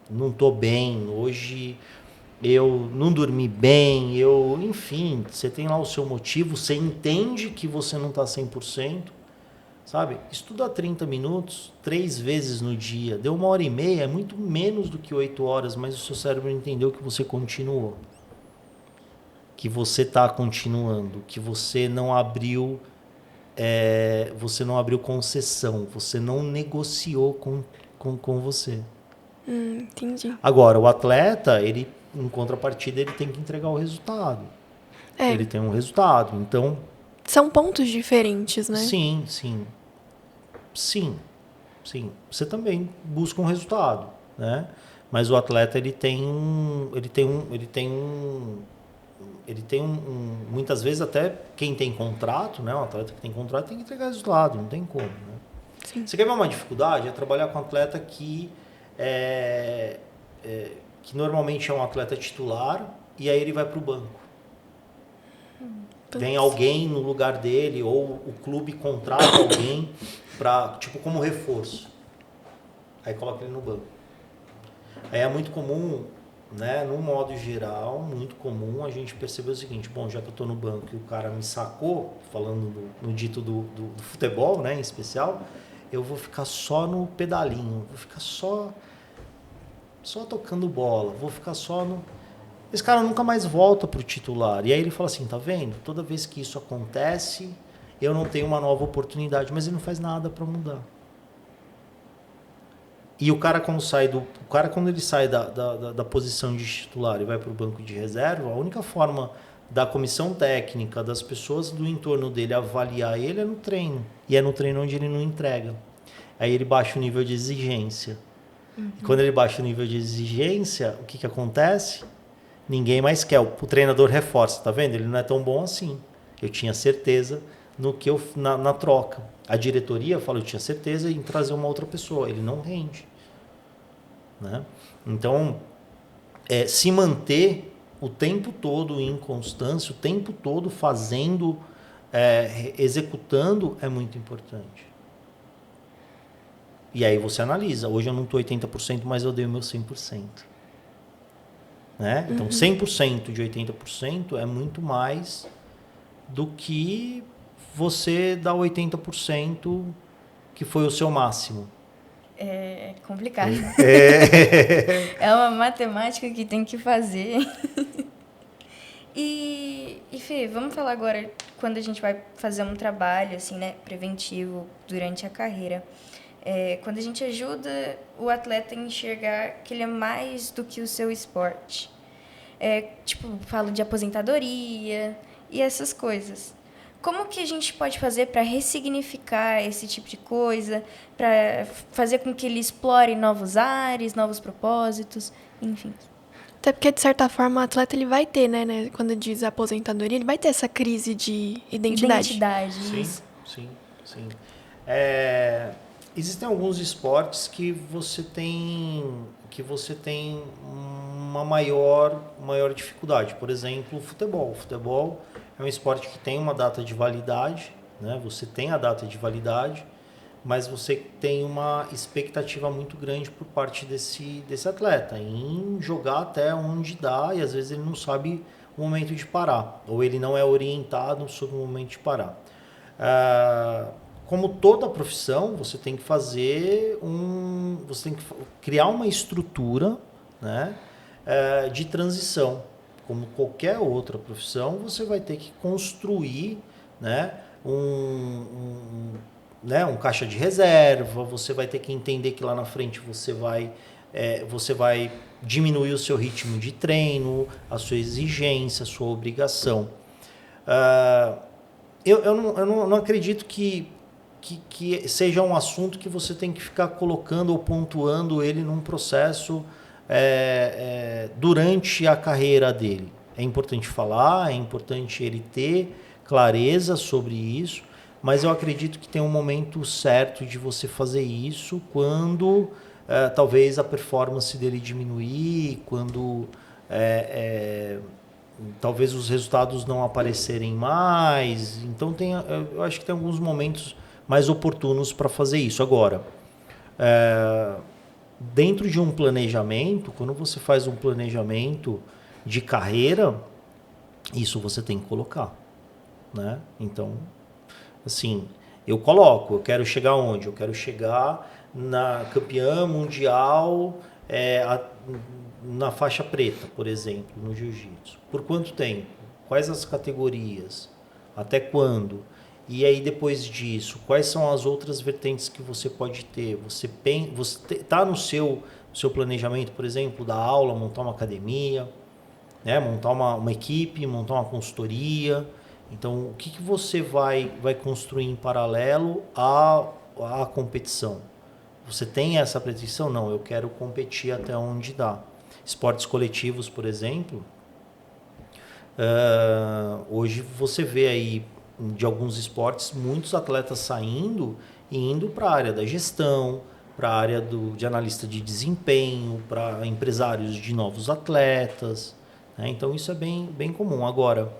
não estou bem, hoje eu não dormi bem, enfim, você tem lá o seu motivo, você entende que você não está 100%, sabe? Estuda 30 minutos, 3 vezes no dia, deu 1h30, é muito menos do que 8 horas, mas o seu cérebro entendeu que você continuou. Que você está continuando, que você não abriu concessão, você não negociou com você. Entendi. Agora, o atleta, ele, em contrapartida, ele tem que entregar o resultado. Ele tem um resultado. Então, são pontos diferentes, né? sim. Você também busca um resultado, né? Mas o atleta, muitas vezes até quem tem contrato, né? Um atleta que tem contrato tem que entregar resultado, não tem como, né? Sim. Você quer ver uma dificuldade? É trabalhar com um atleta que normalmente é um atleta titular e aí ele vai para o banco. Vem alguém no lugar dele ou o clube contrata alguém para, tipo, como reforço. Aí coloca ele no banco. Aí é muito comum, né, no modo geral, muito comum a gente perceber o seguinte: bom, já que eu estou no banco e o cara me sacou, falando no dito do futebol, né, em especial, eu vou ficar só no pedalinho, vou ficar só tocando bola, vou ficar só no... Esse cara nunca mais volta pro titular. E aí ele fala assim, tá vendo? Toda vez que isso acontece, eu não tenho uma nova oportunidade, mas ele não faz nada para mudar. E o cara quando ele sai da posição de titular e vai para o banco de reserva, a única forma da comissão técnica, das pessoas do entorno dele avaliar ele é no treino. E é no treino onde ele não entrega. Aí ele baixa o nível de exigência. E quando ele baixa o nível de exigência, o que acontece? Ninguém mais quer. O treinador reforça, tá vendo? Ele não é tão bom assim. Eu tinha certeza na troca. A diretoria fala, eu tinha certeza em trazer uma outra pessoa. Ele não rende. Né? Então, se manter o tempo todo em constância, o tempo todo fazendo, executando, é muito importante. E aí você analisa. Hoje eu não estou 80%, mas eu dei o meu 100%. Né? Então, 100% de 80% é muito mais do que você dar 80% que foi o seu máximo. É complicado. É uma matemática que tem que fazer. E Fê, vamos falar agora quando a gente vai fazer um trabalho assim, né, preventivo durante a carreira. Quando a gente ajuda o atleta a enxergar que ele é mais do que o seu esporte. Falo de aposentadoria e essas coisas. Como que a gente pode fazer para ressignificar esse tipo de coisa, para fazer com que ele explore novos ares, novos propósitos, enfim? Até porque, de certa forma, o atleta ele vai ter, né? Quando diz aposentadoria, ele vai ter essa crise de identidade. Sim. Existem alguns esportes que você tem uma maior dificuldade. Por exemplo, o futebol. O futebol é um esporte que tem uma data de validade, né? Você tem a data de validade, mas você tem uma expectativa muito grande por parte desse atleta em jogar até onde dá, e às vezes ele não sabe o momento de parar, ou ele não é orientado sobre o momento de parar. Como toda profissão, você tem que criar uma estrutura, né, de transição. Como qualquer outra profissão, você vai ter que construir, né, um caixa de reserva, você vai ter que entender que lá na frente você vai diminuir o seu ritmo de treino, a sua exigência, a sua obrigação. Eu não acredito que seja um assunto que você tem que ficar colocando ou pontuando ele num processo durante a carreira dele. É importante falar, é importante ele ter clareza sobre isso, mas eu acredito que tem um momento certo de você fazer isso quando talvez a performance dele diminuir, quando talvez os resultados não aparecerem mais. Então eu acho que tem alguns momentos mais oportunos para fazer isso. Agora, dentro de um planejamento, quando você faz um planejamento de carreira, isso você tem que colocar, né? Então, assim, eu quero chegar onde? Eu quero chegar na campeã mundial na faixa preta, por exemplo, no jiu-jitsu. Por quanto tempo? Quais as categorias? Até quando? E aí, depois disso, quais são as outras vertentes que você pode ter? Você está no seu o seu planejamento, por exemplo, da aula, montar uma academia, né? Montar uma equipe, montar uma consultoria. Então, o que você vai construir em paralelo à competição? Você tem essa pretensão? Não, eu quero competir até onde dá. Esportes coletivos, por exemplo, hoje você vê aí de alguns esportes muitos atletas saindo e indo para a área da gestão, para a área de analista de desempenho, para empresários de novos atletas, né? Então isso é bem comum. Agora,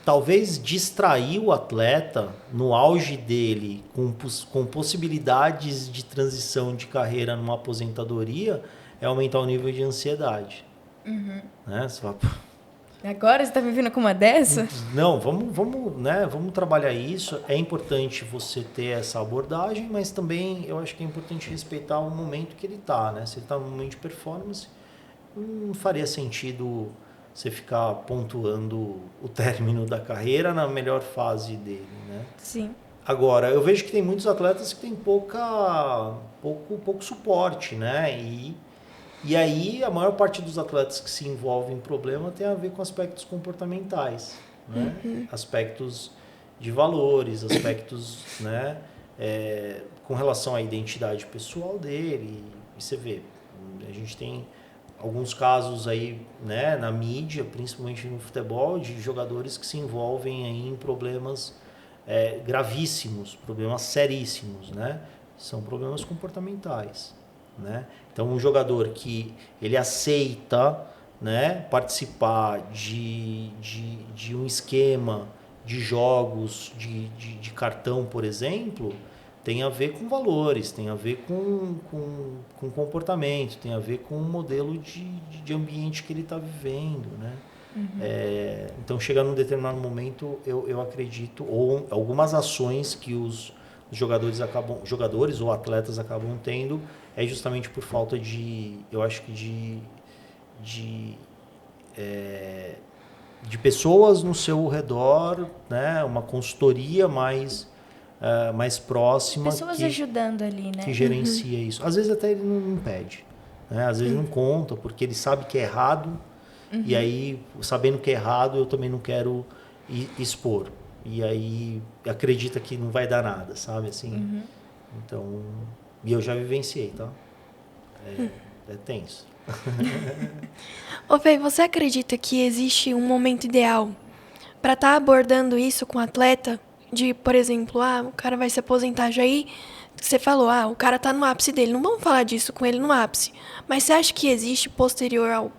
talvez distrair o atleta no auge dele com possibilidades de transição de carreira numa aposentadoria é aumentar o nível de ansiedade. Né? Você fala, Agora você está me vindo com uma dessa? não, vamos trabalhar isso. É importante você ter essa abordagem, mas também eu acho que é importante respeitar o momento que ele está. Né? Se ele está num momento de performance, não faria sentido você ficar pontuando o término da carreira na melhor fase dele, né? Sim. Agora, eu vejo que tem muitos atletas que têm pouco suporte, né? E aí, a maior parte dos atletas que se envolvem em problema tem a ver com aspectos comportamentais, né? Aspectos de valores, aspectos, né? Com relação à identidade pessoal dele. E você vê, a gente tem alguns casos aí, né, na mídia, principalmente no futebol, de jogadores que se envolvem aí em problemas gravíssimos, problemas seríssimos, né? São problemas comportamentais, né? Então, um jogador que ele aceita, né, participar de um esquema de jogos de cartão, por exemplo, tem a ver com valores, tem a ver com comportamento, tem a ver com o modelo de ambiente que ele está vivendo, né? Então, chega num determinado momento, eu acredito, ou algumas ações que os jogadores ou atletas acabam tendo, é justamente por falta eu acho que de pessoas no seu redor, né? Uma consultoria mais próxima. Pessoas ajudando ali, né? Que gerencia isso. Às vezes até ele não pede, né? Às vezes não conta, porque ele sabe que é errado, e aí, sabendo que é errado, eu também não quero expor. E aí, acredita que não vai dar nada, sabe? Assim, então, e eu já vivenciei, tá? É tenso. Ô, Fê, você acredita que existe um momento ideal para estar abordando isso com o atleta? De, por exemplo, o cara vai se aposentar já aí, você falou, o cara tá no ápice dele. Não vamos falar disso com ele no ápice. Mas você acha que existe, posterior ao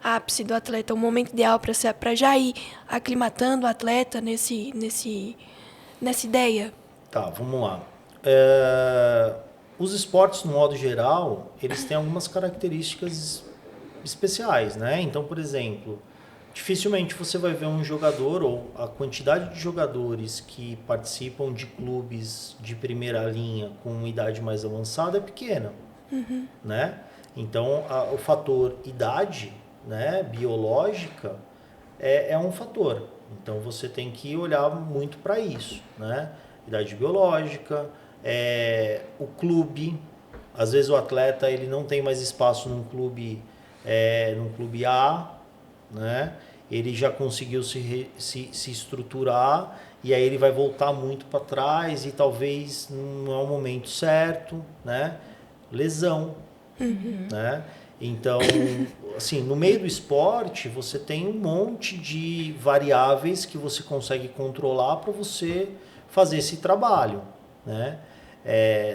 ápice do atleta, um momento ideal para já ir aclimatando o atleta nessa ideia? Tá, vamos lá. Os esportes, no modo geral, eles têm algumas características especiais, né? Então, por exemplo, dificilmente você vai ver um jogador, ou a quantidade de jogadores que participam de clubes de primeira linha com idade mais avançada é pequena, né? Então, o fator idade, né, biológica, é um fator. Então, você tem que olhar muito para isso, né? Idade biológica, o clube. Às vezes o atleta ele não tem mais espaço num clube A, né? Ele já conseguiu se estruturar e aí ele vai voltar muito para trás e talvez não é o momento certo, né? Lesão, né? Então, assim, no meio do esporte você tem um monte de variáveis que você consegue controlar para você fazer esse trabalho, né?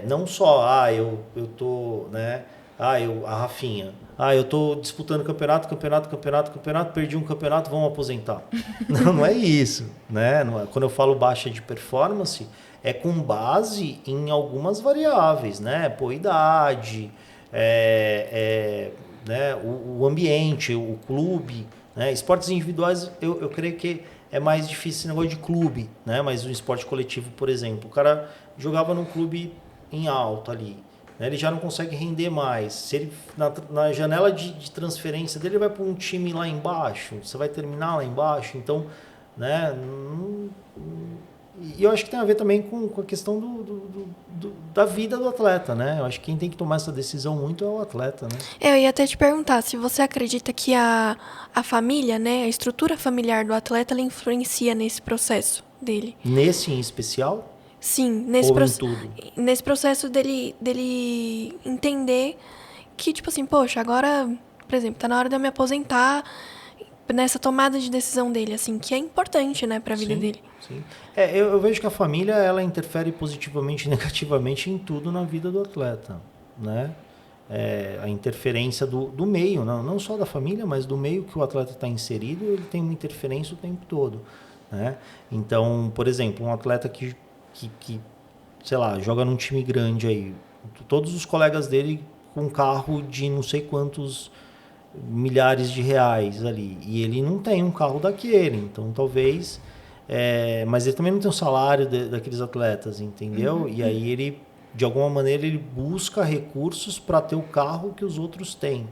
Não só, eu tô, né? A Rafinha. Eu tô disputando campeonato, perdi um campeonato, vamos aposentar. Não é isso, né? Quando eu falo baixa de performance, é com base em algumas variáveis, né? Idade, né? O ambiente, o clube, né? Esportes individuais, eu creio que é mais difícil esse negócio de clube, né? Mas o esporte coletivo, por exemplo, o cara jogava num clube em alto ali, né? Ele já não consegue render mais. Se ele na janela de transferência dele, ele vai para um time lá embaixo, você vai terminar lá embaixo, então, né? E eu acho que tem a ver também com a questão da vida do atleta, né? Eu acho que quem tem que tomar essa decisão muito é o atleta, né? Eu ia até te perguntar se você acredita que a família, né, a estrutura familiar do atleta, ela influencia nesse processo dele. Nesse em especial? Sim, Ou em tudo? nesse processo dele entender que, tipo assim, poxa, agora, por exemplo, tá na hora de eu me aposentar, nessa tomada de decisão dele, assim, que é importante, né, pra vida dele. Sim. Eu vejo que a família, ela interfere positivamente e negativamente em tudo na vida do atleta, né? A interferência do meio, não só da família, mas do meio que o atleta está inserido, ele tem uma interferência o tempo todo, né? Então, por exemplo, um atleta que sei lá, joga num time grande aí, todos os colegas dele com um carro de não sei quantos milhares de reais ali, e ele não tem um carro daquele, então talvez, mas ele também não tem o salário daqueles atletas, entendeu? E aí ele, de alguma maneira, ele busca recursos para ter o carro que os outros têm.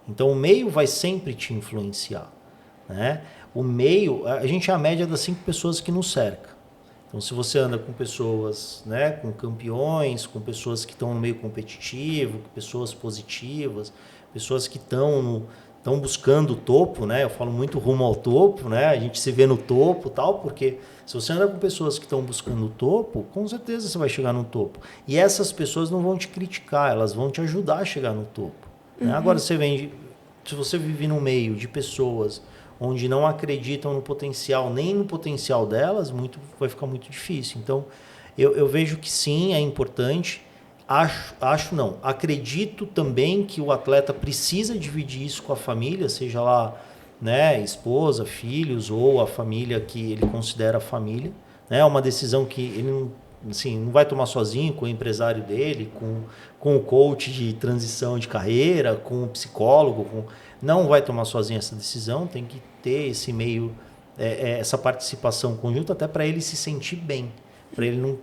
Então o meio vai sempre te influenciar, né? O meio, a gente é a média das 5 pessoas que nos cercam. Então, se você anda com pessoas, né, com campeões, com pessoas que estão no meio competitivo, com pessoas positivas, pessoas que estão buscando o topo, né? Eu falo muito rumo ao topo, né? A gente se vê no topo, tal, porque se você anda com pessoas que estão buscando o topo, com certeza você vai chegar no topo. E essas pessoas não vão te criticar, elas vão te ajudar a chegar no topo. Né? Agora, se você vive no meio de pessoas onde não acreditam no potencial, nem no potencial delas, vai ficar muito difícil. Então, eu vejo que sim, é importante. Acredito também que o atleta precisa dividir isso com a família, seja lá, né, esposa, filhos ou a família que ele considera família. É uma decisão que ele não vai tomar sozinho, com o empresário dele, com o coach de transição de carreira, com o psicólogo, não vai tomar sozinho essa decisão, tem que ter esse meio, essa participação conjunta, até para ele se sentir bem, para ele não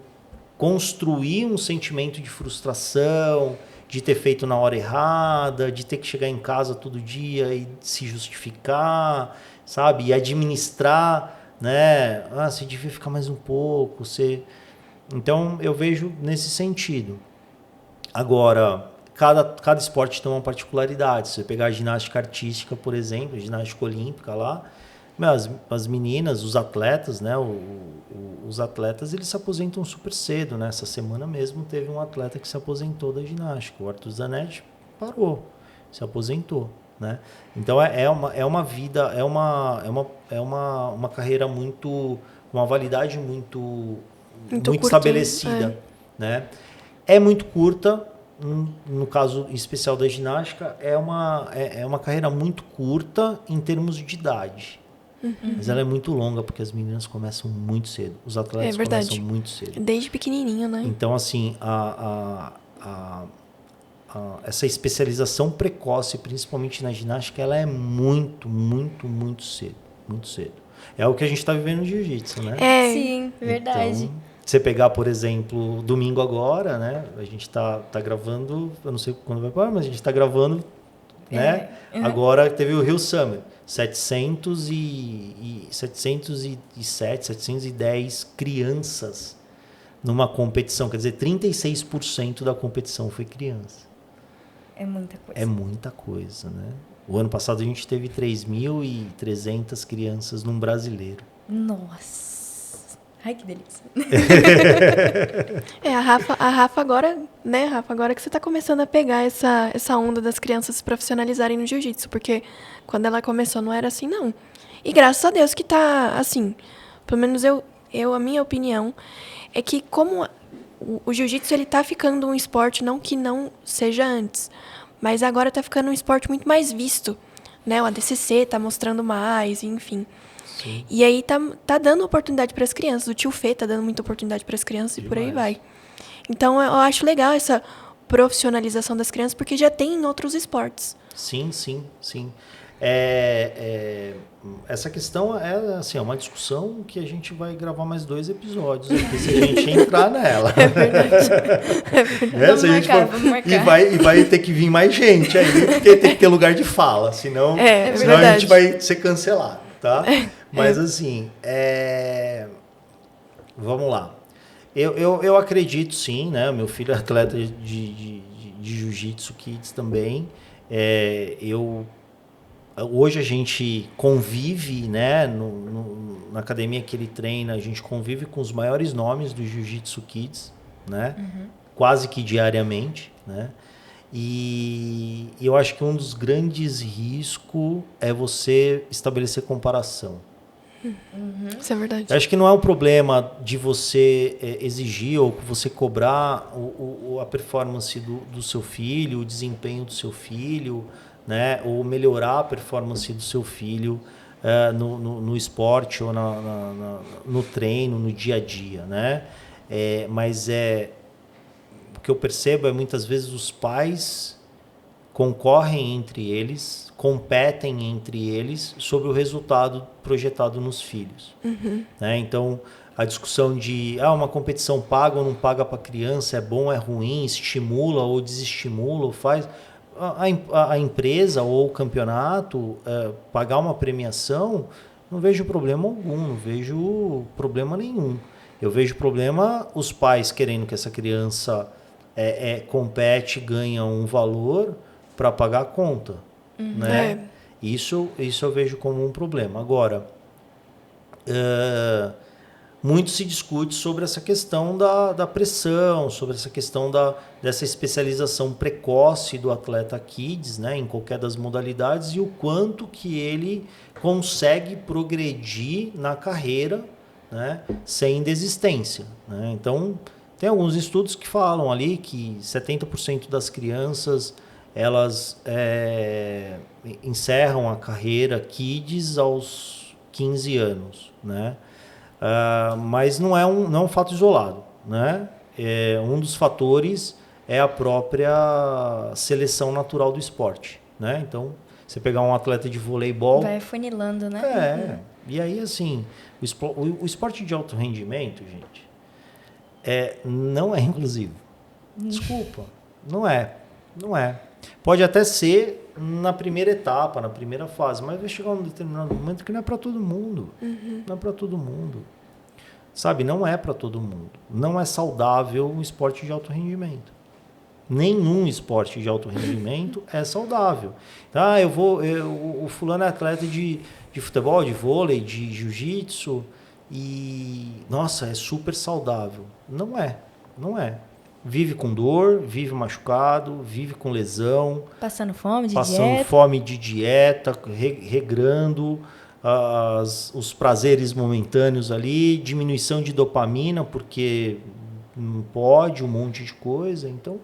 construir um sentimento de frustração, de ter feito na hora errada, de ter que chegar em casa todo dia e se justificar, sabe? E administrar, né? Você devia ficar mais um pouco, Então, eu vejo nesse sentido. Agora, cada esporte tem uma particularidade. Se você pegar a ginástica artística, por exemplo, a ginástica olímpica lá, as meninas, os atletas, né? Os atletas, eles se aposentam super cedo, né? Essa semana mesmo teve um atleta que se aposentou da ginástica. O Arthur Zanetti parou, se aposentou, né? Então, é uma vida, é uma carreira com uma validade muito estabelecida, né? É muito curta, no caso especial da ginástica, é uma carreira muito curta em termos de idade. Mas ela é muito longa, porque as meninas começam muito cedo. Os atletas começam muito cedo. Desde pequenininho, né? Então, assim, essa especialização precoce, principalmente na ginástica, ela é muito, muito, muito cedo. Muito cedo. É o que a gente está vivendo no jiu-jitsu, né? Sim, verdade. Então, você pegar, por exemplo, domingo agora, né? A gente tá gravando, eu não sei quando vai parar, mas a gente está gravando, né? Agora teve o Rio Summer, 707, 710 crianças numa competição, quer dizer, 36% da competição foi criança. É muita coisa. É muita coisa, né? O ano passado a gente teve 3.300 crianças num brasileiro. Nossa! Ai, que delícia. A Rafa agora, né, Rafa, agora que você tá começando a pegar essa onda das crianças se profissionalizarem no jiu-jitsu, porque quando ela começou não era assim, não. E graças a Deus que tá assim, pelo menos a minha opinião é que como o jiu-jitsu ele tá ficando um esporte, não que não seja antes, mas agora tá ficando um esporte muito mais visto, né? O ADCC tá mostrando mais, enfim. Sim. E aí tá dando oportunidade para as crianças. O tio Fê tá dando muita oportunidade para as crianças. Demais. E por aí vai. Então eu acho legal essa profissionalização das crianças, porque já tem em outros esportes. Sim. Essa questão é uma discussão que a gente vai gravar mais 2 episódios aqui, se a gente entrar nela. É verdade. Vamos marcar. E vai ter que vir mais gente aí, porque tem que ter lugar de fala, senão a gente vai ser cancelado, tá? Mas assim, vamos lá. Eu acredito sim, né? Meu filho é atleta de Jiu-Jitsu Kids também. Hoje a gente convive, né? Na academia que ele treina, a gente convive com os maiores nomes do Jiu-Jitsu Kids, né? Quase que diariamente, né? E eu acho que um dos grandes riscos é você estabelecer comparação. Isso é verdade. Eu acho que não é um problema de você exigir ou você cobrar a performance do seu filho, o desempenho do seu filho, né? Ou melhorar a performance do seu filho no esporte ou no treino, no dia a dia, né? Mas o que eu percebo é muitas vezes os pais concorrem entre eles, competem entre eles sobre o resultado projetado nos filhos. Né? Então, a discussão de uma competição paga ou não paga para a criança, é bom, é ruim, estimula ou desestimula, ou faz... A empresa ou o campeonato pagar uma premiação, não vejo problema algum, não vejo problema nenhum. Eu vejo problema os pais querendo que essa criança compete, ganha um valor para pagar a conta, né? Isso eu vejo como um problema. Agora, muito se discute sobre essa questão da pressão, sobre essa questão dessa especialização precoce do atleta kids, né, em qualquer das modalidades, e o quanto que ele consegue progredir na carreira, né, sem desistência, né? Então, tem alguns estudos que falam ali que 70% das crianças elas encerram a carreira kids aos 15 anos, né? Mas não é um fato isolado, né? Um dos fatores é a própria seleção natural do esporte, né? Então, você pegar um atleta de voleibol... Vai funilando, né? E aí, assim, o esporte de alto rendimento, gente, não é inclusivo. Desculpa, não é. Pode até ser na primeira etapa, na primeira fase, mas vai chegar um determinado momento que não é para todo mundo. Não é para todo mundo. Sabe, não é para todo mundo. Não é saudável um esporte de alto rendimento. Nenhum esporte de alto rendimento é saudável. O fulano é atleta de futebol, de vôlei, de jiu-jitsu e, nossa, é super saudável. Não é. Vive com dor, vive machucado, vive com lesão. Passando fome de dieta, regrando os prazeres momentâneos ali, diminuição de dopamina, porque não pode, um monte de coisa. Então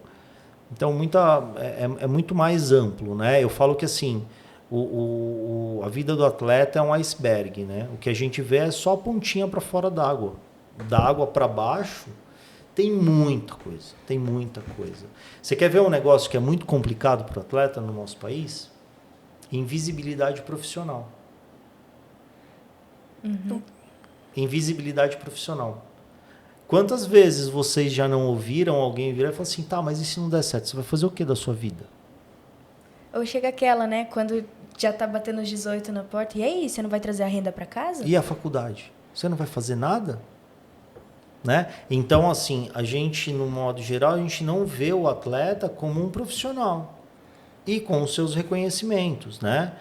é muito mais amplo, né? Eu falo que assim, a vida do atleta é um iceberg, né? O que a gente vê é só a pontinha para fora d'água. Da água para baixo, tem muita coisa. Você quer ver um negócio que é muito complicado para o atleta no nosso país? Invisibilidade profissional. Invisibilidade profissional. Quantas vezes vocês já não ouviram alguém virar e falar assim, tá, mas e se não der certo? Você vai fazer o que da sua vida? Ou chega aquela, né, quando já tá batendo os 18 na porta, e aí, você não vai trazer a renda para casa? E a faculdade? Você não vai fazer nada? Né? Então, assim, a gente, no modo geral, a gente não vê o atleta como um profissional e com os seus reconhecimentos, né?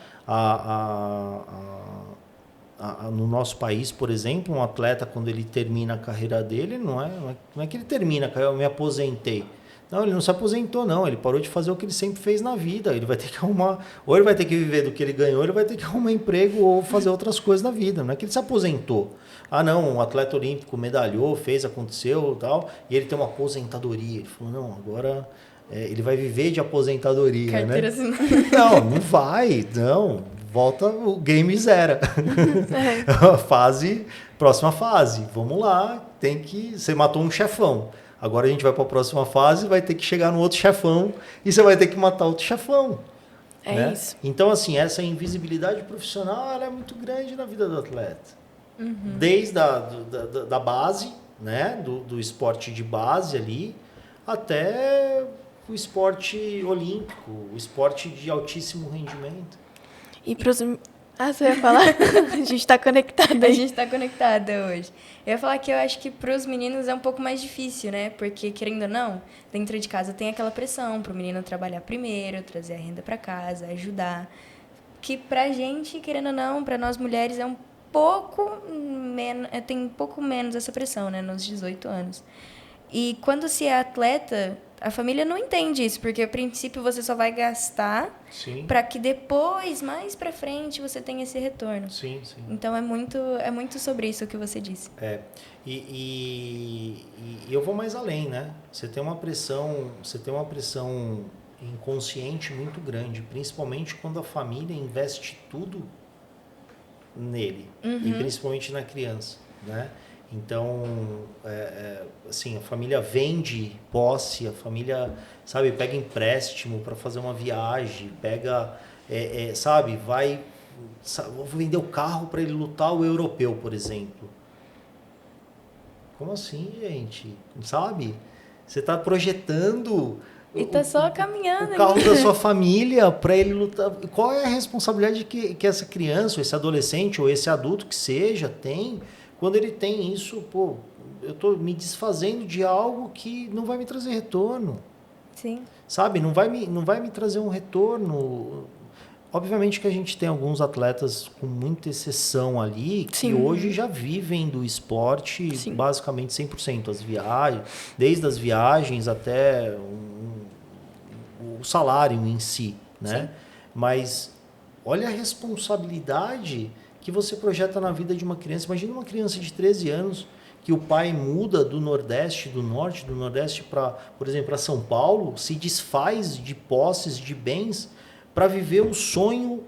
No nosso país, por exemplo, um atleta, quando ele termina a carreira dele, não é que ele termina, eu me aposentei. Não, ele não se aposentou, não. Ele parou de fazer o que ele sempre fez na vida. Ele vai ter que arrumar... Ou ele vai ter que viver do que ele ganhou, ou ele vai ter que arrumar emprego ou fazer outras coisas na vida. Não é que ele se aposentou. Não, um atleta olímpico medalhou, fez, aconteceu e tal, e ele tem uma aposentadoria. Ele falou, não, agora ele vai viver de aposentadoria, Carteira, né? assim. Não vai, não. Volta, o game zera. Próxima fase. Vamos lá, você matou um chefão. Agora a gente vai para a próxima fase, vai ter que chegar no outro chefão e você vai ter que matar outro chefão. Né? Isso. Então, assim, essa invisibilidade profissional ela é muito grande na vida do atleta. Desde da base, né? Do esporte de base ali, até o esporte olímpico, o esporte de altíssimo rendimento. E pros... Ah, você ia falar? A gente tá conectada A aí. gente tá conectada hoje. Eu ia falar que eu acho que pros meninos é um pouco mais difícil, né? Porque, querendo ou não, dentro de casa tem aquela pressão pro menino trabalhar primeiro, trazer a renda pra casa, ajudar. Que pra gente, querendo ou não, pra nós mulheres é um pouco menos, tem um pouco menos essa pressão, né? Nos 18 anos. E quando se é atleta, a família não entende isso, porque a princípio você só vai gastar Sim, para que depois, mais para frente, você tenha esse retorno. sim, sim. Então é muito sobre isso que você disse. E eu vou mais além, né? Você tem uma pressão inconsciente muito grande, principalmente quando a família investe tudo nele, e principalmente na criança, né? Então, assim, a família vende posse, a família, sabe, pega empréstimo para fazer uma viagem, sabe, vou vender o carro para ele lutar o europeu, por exemplo. Como assim, gente? Sabe? Você está projetando E tá só caminhando. o carro da sua família para ele lutar. Qual é a responsabilidade que essa criança, ou esse adolescente, ou esse adulto que seja, tem quando ele tem isso? Pô, eu estou me desfazendo de algo que não vai me trazer retorno. Sim. Sabe? Não vai me trazer um retorno. Obviamente que a gente tem alguns atletas com muita exceção ali, que Sim. hoje já vivem do esporte Sim. basicamente 100%. As viagens, desde as viagens até o salário em si, né? Sim. Mas olha a responsabilidade que você projeta na vida de uma criança. Imagina uma criança de 13 anos que o pai muda do Nordeste, do Nordeste para, por exemplo, para São Paulo, se desfaz de posses, de bens, para viver o sonho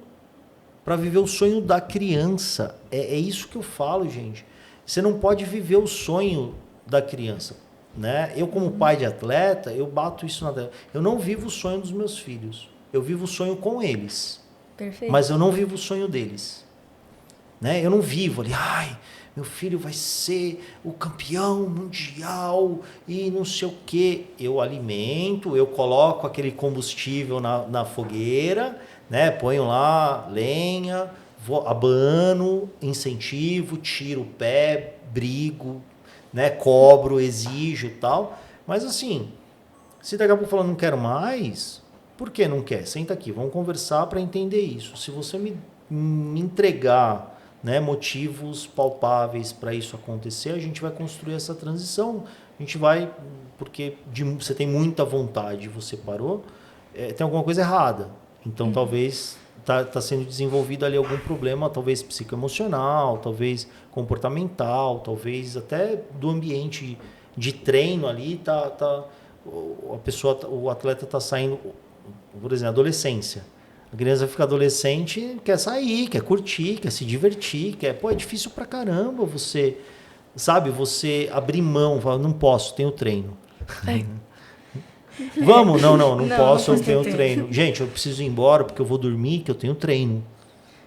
da criança. É isso que eu falo, gente. Você não pode viver o sonho da criança, né? Eu, como pai de atleta, eu bato isso na... Eu não vivo o sonho dos meus filhos. Eu vivo o sonho com eles. Perfeito. Mas eu não vivo o sonho deles. Né? Eu não vivo ali, meu filho vai ser o campeão mundial e não sei o quê. Eu alimento, eu coloco aquele combustível na fogueira, né? Ponho lá lenha, abano, incentivo, tiro o pé, brigo, né? Cobro, exijo e tal. Mas assim, se daqui a pouco falar não quero mais, por que não quer? Senta aqui, vamos conversar para entender isso. Se você me entregar, né, motivos palpáveis para isso acontecer, a gente vai construir essa transição. A gente vai, porque você tem muita vontade, você parou, tem alguma coisa errada. Então, talvez tá sendo desenvolvido ali algum problema, talvez psicoemocional, talvez comportamental, talvez até do ambiente de treino ali, o atleta está saindo, por exemplo, adolescência. A criança fica adolescente, quer sair, quer curtir, quer se divertir, é difícil pra caramba você, sabe, você abrir mão, falar, não posso, tenho treino. Vamos? Não posso, eu tenho treino. Gente, eu preciso ir embora porque eu vou dormir, que eu tenho treino,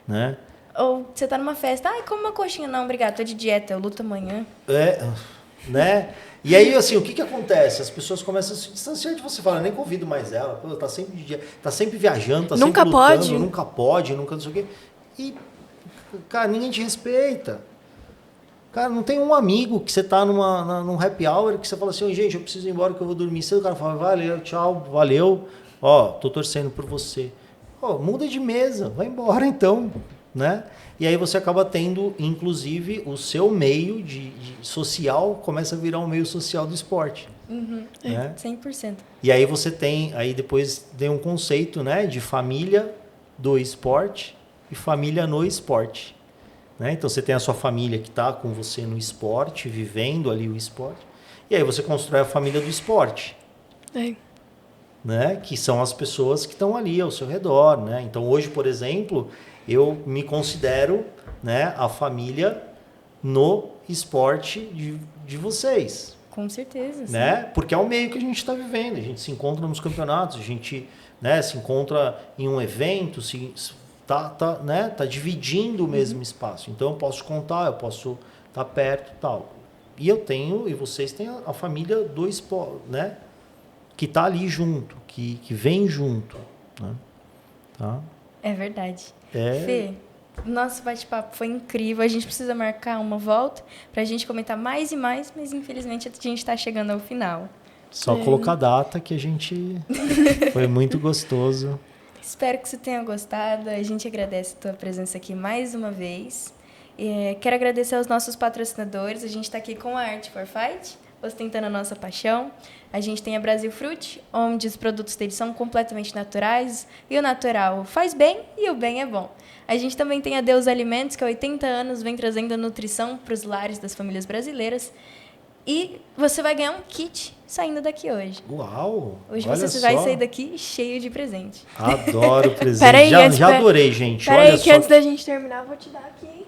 né? Ou você tá numa festa, come uma coxinha, não, obrigado, tô de dieta, eu luto amanhã. Né? E aí, assim, o que acontece? As pessoas começam a se distanciar de você. Fala, nem convido mais ela. Pô, tá sempre viajando, tá nunca sempre lutando. pode. Nunca não sei o quê. E, cara, ninguém te respeita. Cara, não tem um amigo que você tá num happy hour que você fala assim, gente, eu preciso ir embora que eu vou dormir cedo. O cara fala, valeu, tchau, valeu. Ó, tô torcendo por você. Ó, muda de mesa, vai embora então, né? E aí você acaba tendo, inclusive, o seu meio de social começa a virar um meio social do esporte. Né? 100%. E aí você tem, aí depois tem um conceito, né, de família do esporte e família no esporte. Né? Então você tem a sua família que está com você no esporte, vivendo ali o esporte. E aí você constrói a família do esporte. Né? Que são as pessoas que estão ali ao seu redor. Né? Então hoje, por exemplo, eu me considero, né, a família no esporte de vocês. Com certeza. Né? Sim. Porque é o meio que a gente está vivendo. A gente se encontra nos campeonatos, a gente, né, se encontra em um evento, tá dividindo o mesmo espaço. Então eu posso contar, eu posso estar perto e tal. E vocês têm a família do esporte, né? Que está ali junto, que vem junto. Né? Tá? É verdade. É... Fê, Nosso bate-papo foi incrível. A gente precisa marcar uma volta pra gente comentar mais e mais, mas infelizmente a gente tá chegando ao final. Só colocar a data que a gente... Foi muito gostoso. Espero que você tenha gostado. A gente agradece a tua presença aqui mais uma vez. Quero agradecer aos nossos patrocinadores. A gente está aqui com a Art for Fight, ostentando a nossa paixão. A gente tem a Brasil Fruit, onde os produtos deles são completamente naturais. E o natural faz bem e o bem é bom. A gente também tem a Deus Alimentos, que há 80 anos vem trazendo a nutrição para os lares das famílias brasileiras. E você vai ganhar um kit saindo daqui hoje. Uau! Hoje olha você só. vai sair daqui cheio de presente. Adoro presente. Peraí, já adorei, gente. Peraí, Olha que só. antes da gente terminar, eu vou te dar aqui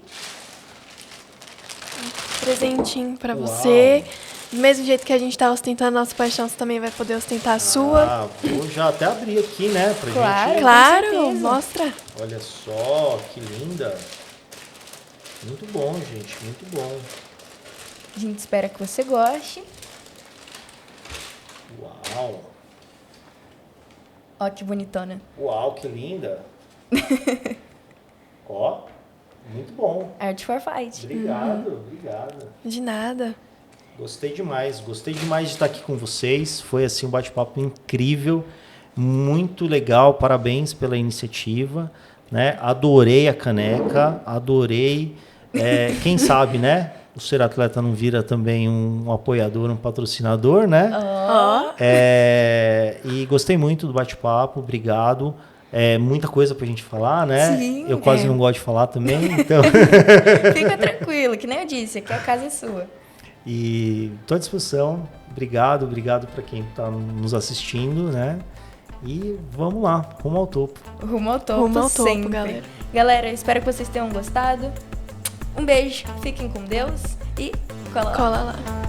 um presentinho pra Uau. você. Do mesmo jeito que a gente tá ostentando a nossa paixão, você também vai poder ostentar a sua. Vou já até abrir aqui, né? Pra Claro. gente... Claro, com certeza. mostra. Olha só, que linda. Muito bom, gente. Muito bom. A gente espera que você goste. Uau. Ó, que bonitona. Uau, que linda. Ó, muito bom. Art for Fight. Obrigado, obrigado. De nada. Gostei demais de estar aqui com vocês. Foi assim um bate-papo incrível, muito legal. Parabéns pela iniciativa, né? Adorei a caneca, adorei. Quem sabe, né? O Ser Atleta não vira também um apoiador, um patrocinador, né? Ó. E gostei muito do bate-papo, obrigado. Muita coisa pra gente falar, né? Sim, eu quase não gosto de falar também, então. Fica tranquilo, que nem eu disse, aqui a casa é sua. E estou à disposição. Obrigado para quem está nos assistindo, né? E vamos lá, rumo ao topo. Rumo ao topo, Rumo ao topo, sempre. galera. Galera, espero que vocês tenham gostado. Um beijo, fiquem com Deus e cola lá. Cola lá.